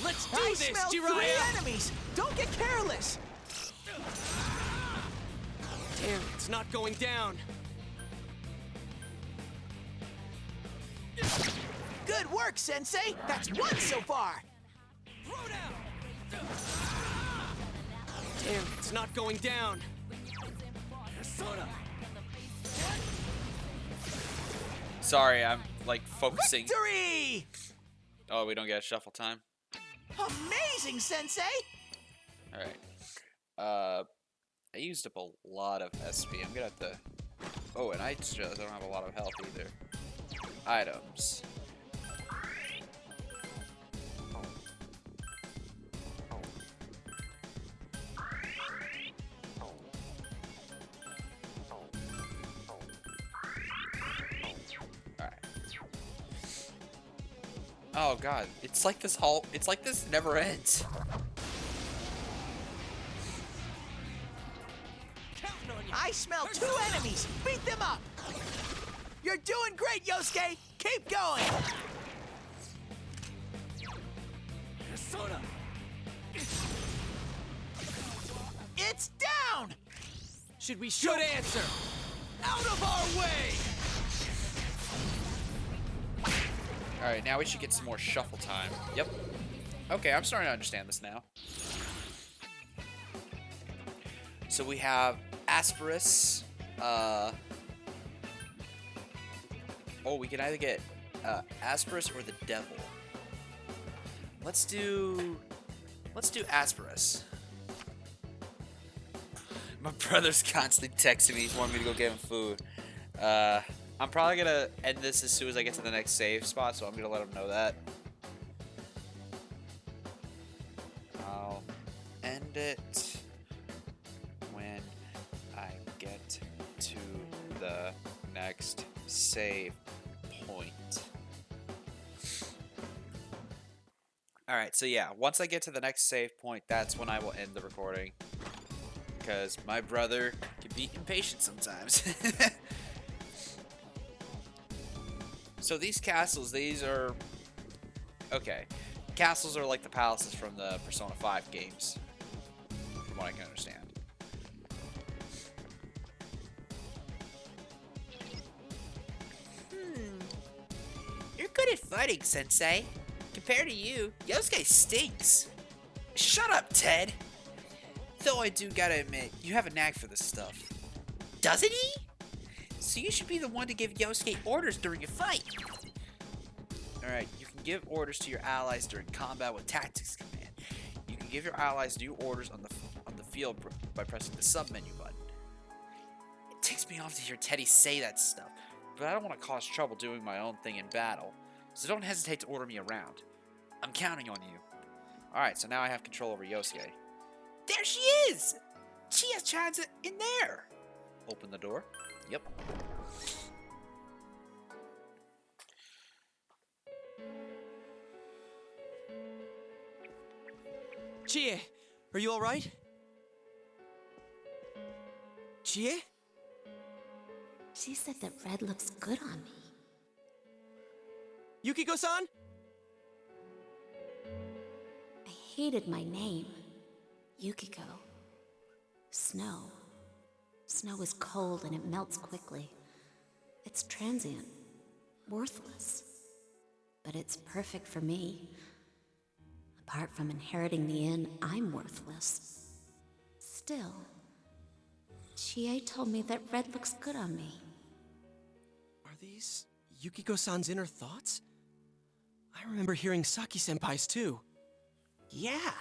Let's do I this, smell 3 Jiraiya! enemies! Don't get careless! Damn, it's not going down. Good work, Sensei! That's 1 so far! Damn, it's not going down. Sorry, I'm like focusing. Victory! Oh, we don't get a shuffle time. Amazing, Sensei! Alright. I used up a lot of SP. I'm gonna have to... Oh, and I just realized I don't have a lot of health either. Items. Alright. Oh god, it's like this never ends. I smell 2 enemies! Beat them up! You're doing great, Yosuke! Keep going! It's down! Should we shoot? Good answer! Out of our way! Alright, now we should get some more shuffle time. Yep. Okay, I'm starting to understand this now. So we have Asperus. Oh, we can either get Asperus or the Devil. Let's do Asperus. My brother's constantly texting me. He's wanting me to go get him food. I'm probably gonna end this as soon as I get to the next save spot, so I'm gonna let him know that. I'll end it when I get to the next save point. Alright, so yeah, once I get to the next save point, that's when I will end the recording. because my brother can be impatient sometimes. So these castles, these are... Okay. Castles are like the palaces from the Persona 5 games, from what I can understand. You're good at fighting, Sensei. Compared to you, Yosuke stinks. Shut up, Ted. Though I do gotta admit, you have a knack for this stuff. Doesn't he? So you should be the one to give Yosuke orders during a fight. Alright, you can give orders to your allies during combat with Tactics Command. You can give your allies new orders on the field by pressing the sub-menu button. It ticks me off to hear Teddy say that stuff, but I don't want to cause trouble doing my own thing in battle, so don't hesitate to order me around. I'm counting on you. Alright, so now I have control over Yosuke. There she is! She has Chanza in there! Open the door. Yep. Chie, are you alright? Chie? She said that red looks good on me. Yukiko-san? I hated my name. Yukiko. Snow. Snow is cold and it melts quickly. It's transient. Worthless. But it's perfect for me. Apart from inheriting the inn, I'm worthless. Still, Chie told me that red looks good on me. Are these Yukiko-san's inner thoughts? I remember hearing Saki-senpai's too. Yeah,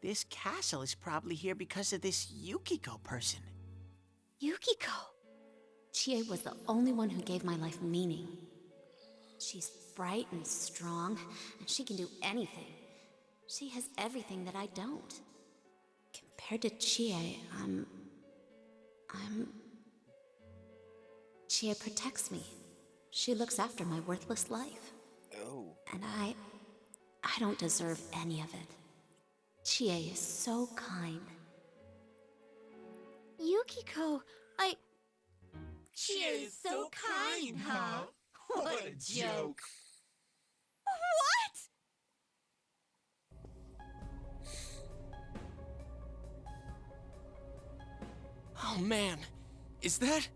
this castle is probably here because of this Yukiko person. Yukiko! Chie was the only one who gave my life meaning. She's bright and strong, and she can do anything. She has everything that I don't. Compared to Chie, Chie protects me. She looks after my worthless life. Oh. And I don't deserve any of it. Chie is so kind. Yukiko, Chie is so kind, huh? What a joke. What? Oh man, is that?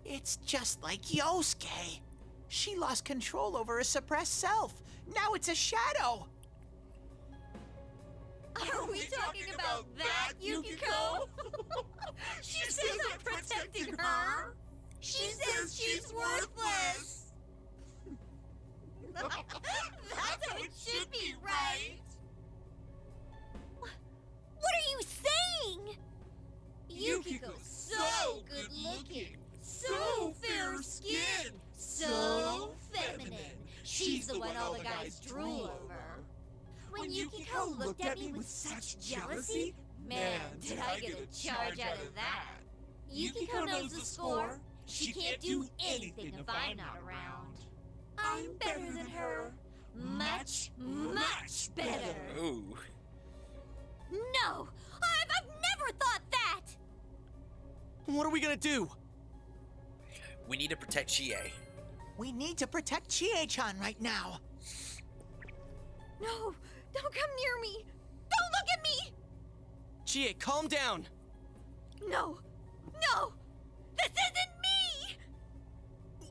It's just like Yosuke. She lost control over her suppressed self. Now it's a shadow. Are we talking about that, Yukiko? She says I'm protecting her. She says she's worthless. That's how it should be, right? What are you saying? Yukiko's so good looking, so fair skinned, so feminine. She's the one all the guys drool over. When Yukiko looked at me with such jealousy, man, did I get a charge out of that. Yukiko knows the score. She can't do anything if I'm not around. I'm better than her. Much, much better. Ooh. No! I've never thought that! What are we gonna do? We need to protect Chie. We need to protect Chie-chan right now. No! Don't come near me! Don't look at me! Chie, calm down. No! No! This isn't me!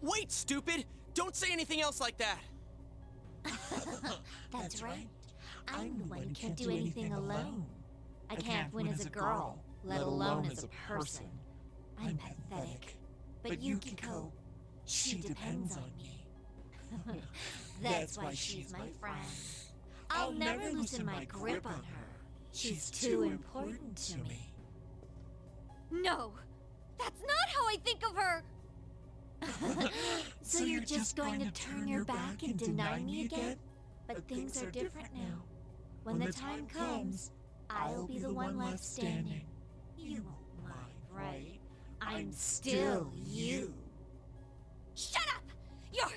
Wait, stupid! Don't say anything else like that! That's right. I'm the one who can't do anything alone. I can't win as a girl, let alone as a person. I'm pathetic. But Yukiko, she depends on me. That's why she's my friend. I'll never loosen my grip on her. She's too important to me. No! That's not how I think of her! So you're just going to turn your back and deny me again? But things are different now. When the time comes, I'll be the one left standing. You won't mind, right? I'm still you. Shut up! You're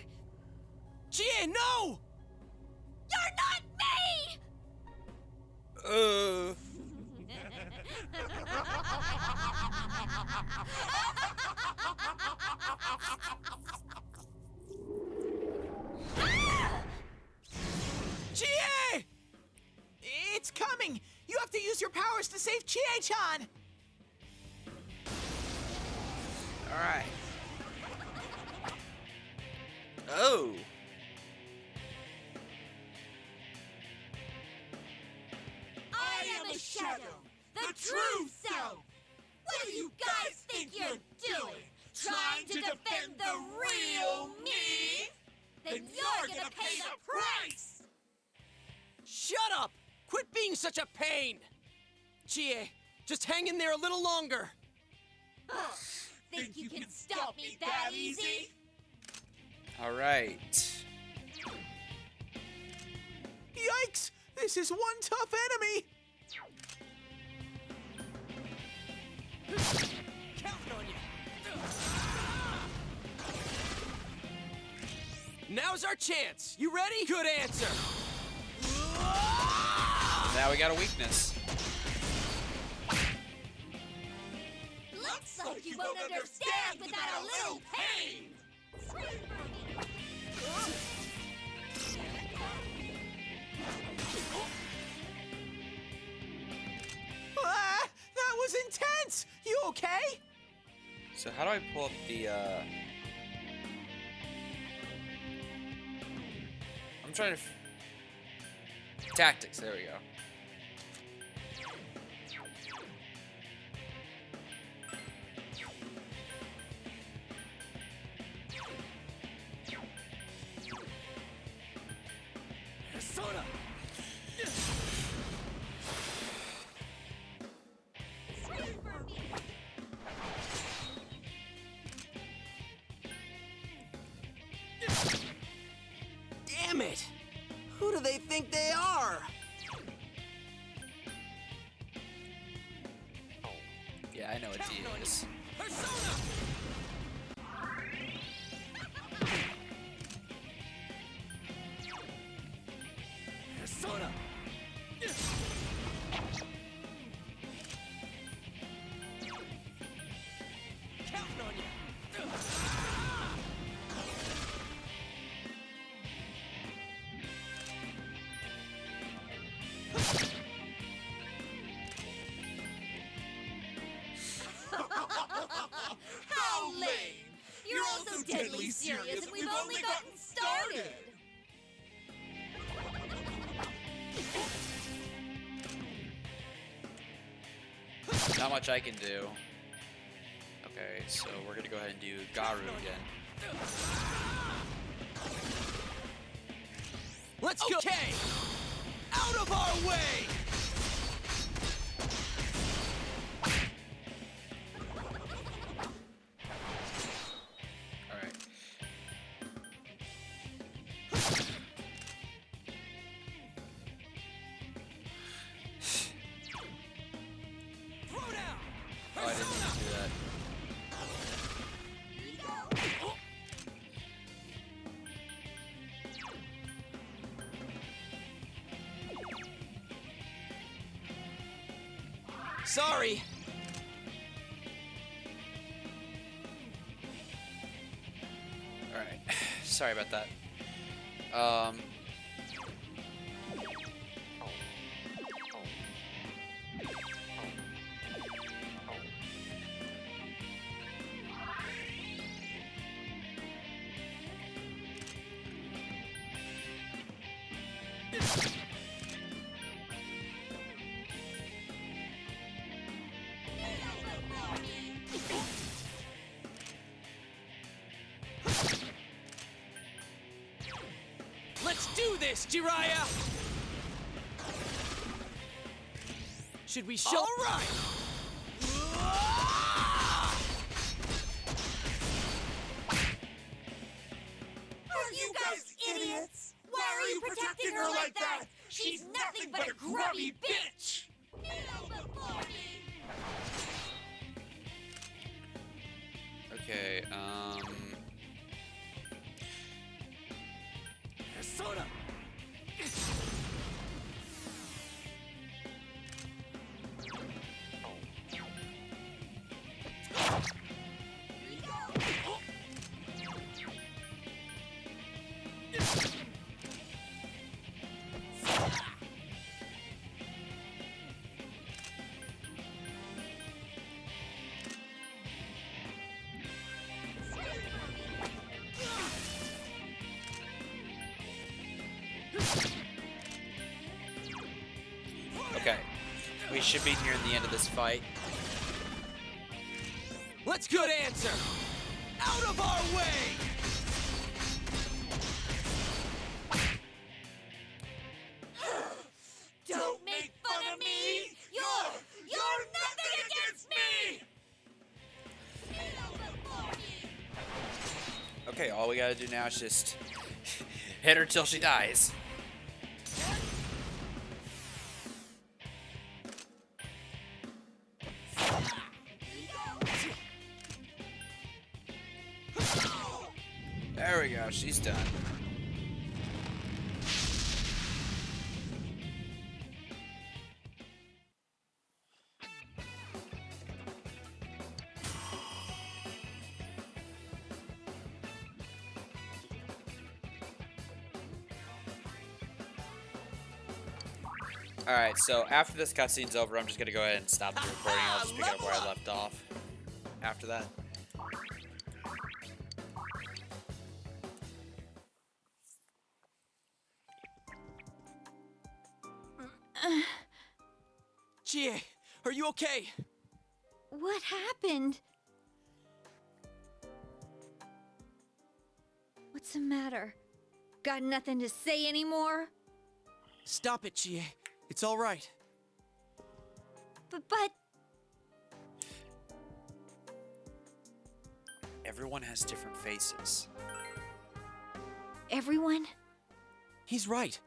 Chie, no! You're not me! powers to save Chie-chan! Alright. Oh! I am a shadow, the true self. What do you guys think you're doing? Trying to defend the real me? Then you're gonna pay the price! Shut up! Quit being such a pain! Chie, just hang in there a little longer. Think you can stop me that easy? Alright. Yikes! This is one tough enemy! Counting on you. Now's our chance. You ready? Good answer. Now we got a weakness. Looks like you won't understand without a little pain! Ah, that was intense! You okay? So how do I pull up the, I'm trying to... Tactics, there we go. Persona! Damn it! Who do they think they are? Yeah, I know what he is. Persona! Persona! Counting on you! How lame! You're all so deadly serious and we've only gotten started! Not much I can do. Okay, so we're gonna go ahead and do Garu again. Let's go! Okay! Out of our way! Alright. Throw down! Oh, I didn't mean to do that. Sorry! Alright. Sorry about that. Let's do this, Jiraiya! Should we show? All right! Are you guys idiots? Why are you protecting her like that? She's nothing but a grubby bitch! Okay, Persona! should be near the end of this fight. Let's good answer! Out of our way! Don't make fun of me! You're nothing against me! Okay, all we gotta do now is just hit her till she dies. There we go, she's done. Alright, so after this cutscene's over, I'm just gonna go ahead and stop the recording. I'll just pick up where I left off after that. Chie, are you okay? What happened? What's the matter? Got nothing to say anymore? Stop it, Chie. It's all right. But... Everyone has different faces. Everyone? He's right.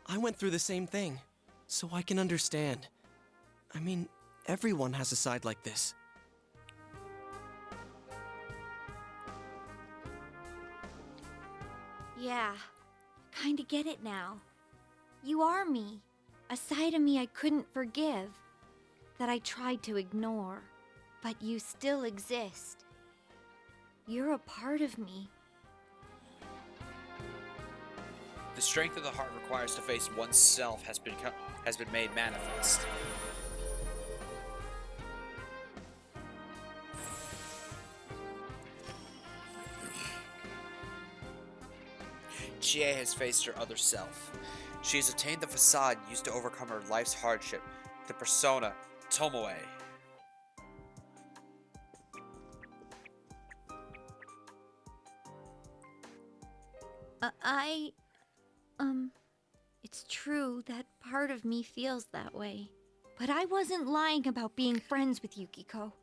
I went through the same thing, so I can understand. I mean, everyone has a side like this. Yeah, kinda get it now. You are me. A side of me I couldn't forgive. That I tried to ignore. But you still exist. You're a part of me. The strength of the heart requires to face oneself has been made manifest. Chie has faced her other self. She has attained the facade used to overcome her life's hardship, the persona Tomoe. It's true that part of me feels that way. But I wasn't lying about being friends with Yukiko.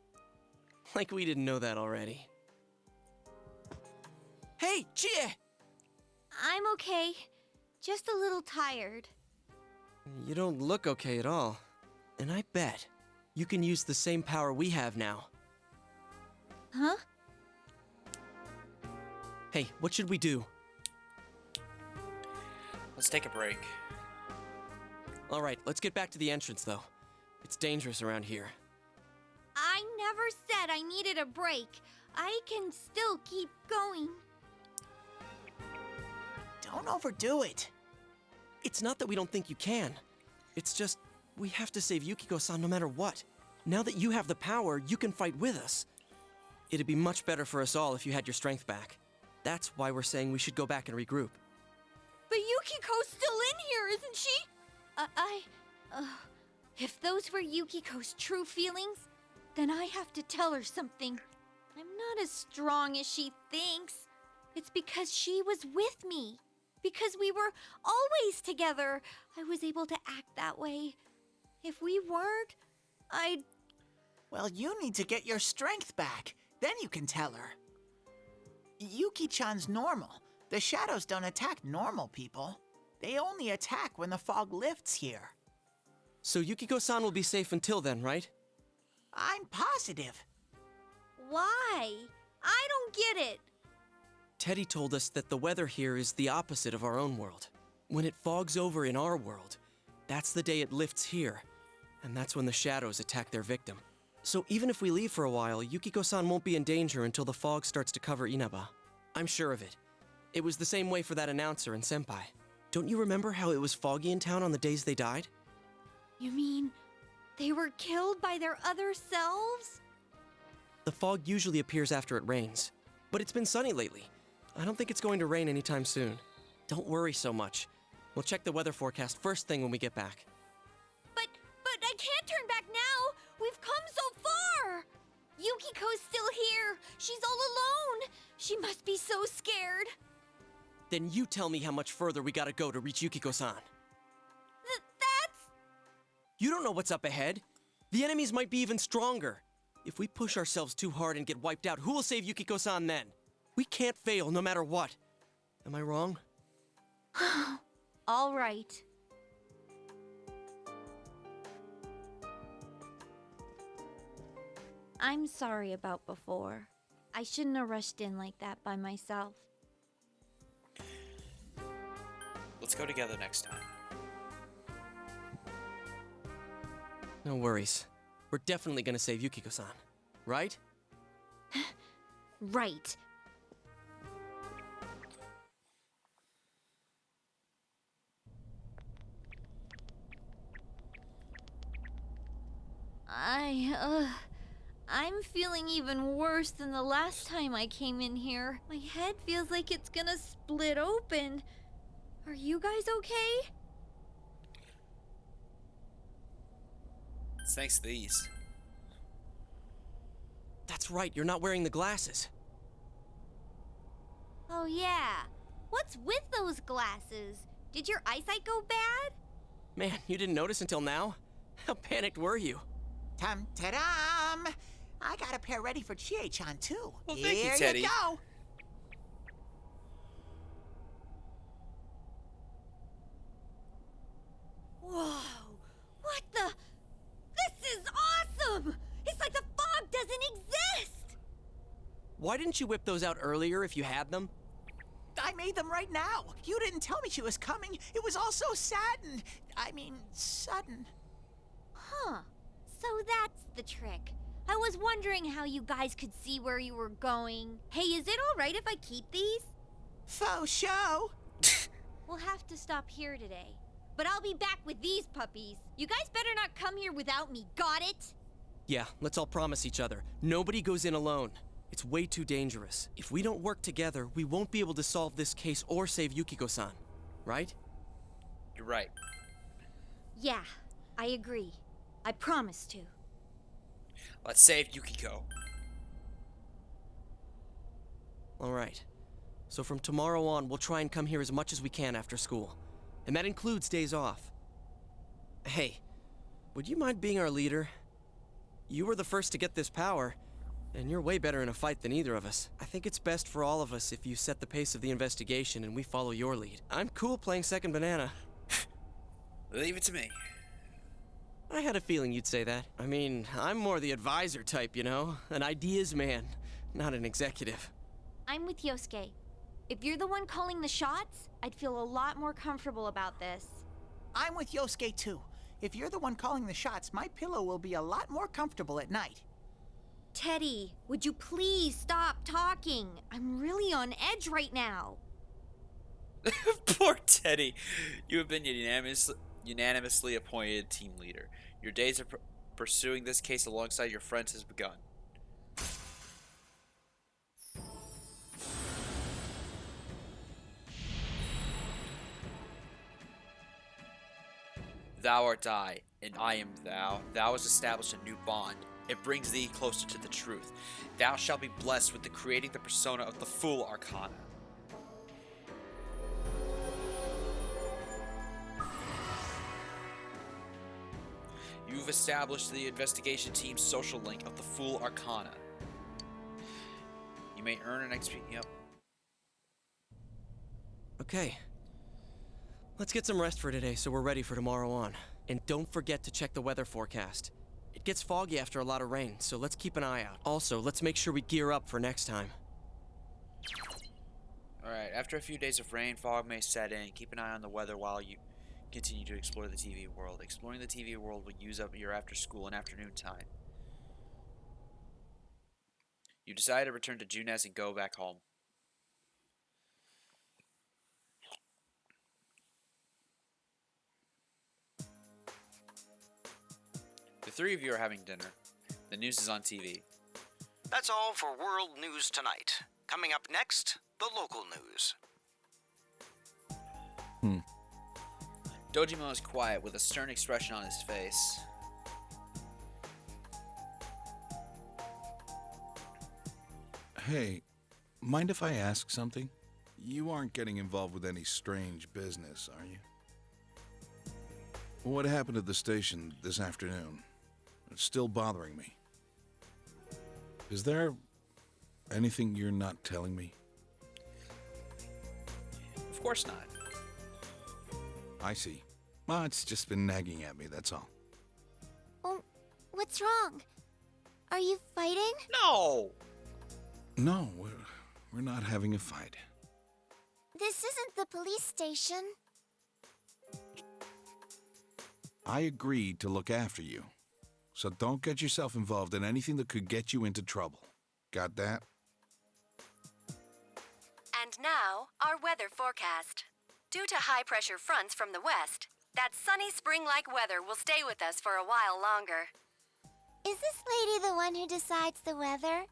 Like we didn't know that already. Hey, Chie! I'm okay. Just a little tired. You don't look okay at all. And I bet you can use the same power we have now. Huh? Hey, what should we do? Let's take a break. All right, let's get back to the entrance, though. It's dangerous around here. I never said I needed a break. I can still keep going. Don't overdo it. It's not that we don't think you can. It's just, we have to save Yukiko-san no matter what. Now that you have the power, you can fight with us. It'd be much better for us all if you had your strength back. That's why we're saying we should go back and regroup. But Yukiko's still in here, isn't she? If those were Yukiko's true feelings, then I have to tell her something. I'm not as strong as she thinks. It's because she was with me. Because we were always together, I was able to act that way. If we weren't, I'd... Well, you need to get your strength back. Then you can tell her. Yuki-chan's normal. The shadows don't attack normal people. They only attack when the fog lifts here. So Yukiko-san will be safe until then, right? I'm positive. Why? I don't get it. Teddy told us that the weather here is the opposite of our own world. When it fogs over in our world, that's the day it lifts here. And that's when the shadows attack their victim. So even if we leave for a while, Yukiko-san won't be in danger until the fog starts to cover Inaba. I'm sure of it. It was the same way for that announcer and Senpai. Don't you remember how it was foggy in town on the days they died? You mean they were killed by their other selves? The fog usually appears after it rains. But it's been sunny lately. I don't think it's going to rain anytime soon. Don't worry so much. We'll check the weather forecast first thing when we get back. But I can't turn back now! We've come so far! Yukiko's still here! She's all alone! She must be so scared! Then you tell me how much further we gotta go to reach Yukiko-san. That's... You don't know what's up ahead. The enemies might be even stronger. If we push ourselves too hard and get wiped out, who will save Yukiko-san then? We can't fail no matter what. Am I wrong? All right. I'm sorry about before. I shouldn't have rushed in like that by myself. Let's go together next time. No worries. We're definitely gonna save Yukiko-san, right? Right. I'm feeling even worse than the last time I came in here. My head feels like it's gonna split open. Are you guys okay? It's thanks to these. That's right, you're not wearing the glasses. Oh yeah. What's with those glasses? Did your eyesight go bad? Man, you didn't notice until now? How panicked were you? Tum-ta-dum! I got a pair ready for Chie-chan, too. Well, thank Here you, Teddy. you go. Whoa! What the? This is awesome! It's like the fog doesn't exist! Why didn't you whip those out earlier if you had them? I made them right now. You didn't tell me she was coming. It was all so sudden. Sudden. Huh. So that's the trick. I was wondering how you guys could see where you were going. Hey, is it all right if I keep these? Faux show. We'll have to stop here today. But I'll be back with these puppies. You guys better not come here without me, got it? Yeah, let's all promise each other. Nobody goes in alone. It's way too dangerous. If we don't work together, we won't be able to solve this case or save Yukiko-san. Right? You're right. Yeah, I agree. I promise to. Let's save Yukiko. Alright. So from tomorrow on, we'll try and come here as much as we can after school. And that includes days off. Hey, would you mind being our leader? You were the first to get this power, and you're way better in a fight than either of us. I think it's best for all of us if you set the pace of the investigation and we follow your lead. I'm cool playing second banana. Leave it to me. I had a feeling you'd say that. I mean, I'm more the advisor type, you know? An ideas man, not an executive. I'm with Yosuke. If you're the one calling the shots, I'd feel a lot more comfortable about this. I'm with Yosuke, too. If you're the one calling the shots, my pillow will be a lot more comfortable at night. Teddy, would you please stop talking? I'm really on edge right now. Poor Teddy. You have been unanimously appointed team leader. Your days of pursuing this case alongside your friends has begun. Thou art I, and I am thou. Thou hast established a new bond. It brings thee closer to the truth. Thou shalt be blessed with the creating the persona of the Fool Arcana. You've established the investigation team's social link of the Fool Arcana. You may earn an XP. Yep. Okay. Let's get some rest for today so we're ready for tomorrow on. And don't forget to check the weather forecast. It gets foggy after a lot of rain, so let's keep an eye out. Also, let's make sure we gear up for next time. Alright, after a few days of rain, fog may set in. Keep an eye on the weather while you continue to explore the TV world. Exploring the TV world will use up your after school and afternoon time. You decide to return to Junes and go back home. The three of you are having dinner. The news is on TV. That's all for World News Tonight. Coming up next, the local news. Dojima is quiet with a stern expression on his face. Hey, mind if I ask something? You aren't getting involved with any strange business, are you? What happened at the station this afternoon? It's still bothering me. Is there anything you're not telling me? Of course not. I see. Well, it's just been nagging at me, that's all. Oh, what's wrong? Are you fighting? No! No, we're not having a fight. This isn't the police station. I agreed to look after you. So don't get yourself involved in anything that could get you into trouble. Got that? And now, our weather forecast. Due to high pressure fronts from the west, that sunny spring like weather will stay with us for a while longer. Is this lady the one who decides the weather?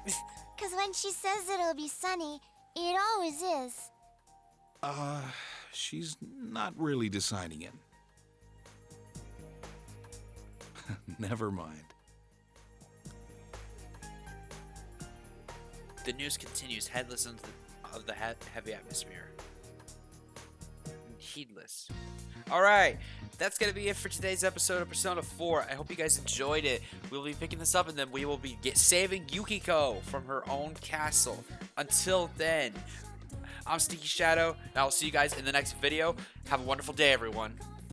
Because when she says it'll be sunny, it always is. She's not really deciding it. Never mind. The news continues, headless of the heavy atmosphere. Heedless. Alright, that's going to be it for today's episode of Persona 4. I hope you guys enjoyed it. We'll be picking this up and then we will be saving Yukiko from her own castle. Until then, I'm Stinky Shadow, and I'll see you guys in the next video. Have a wonderful day, everyone.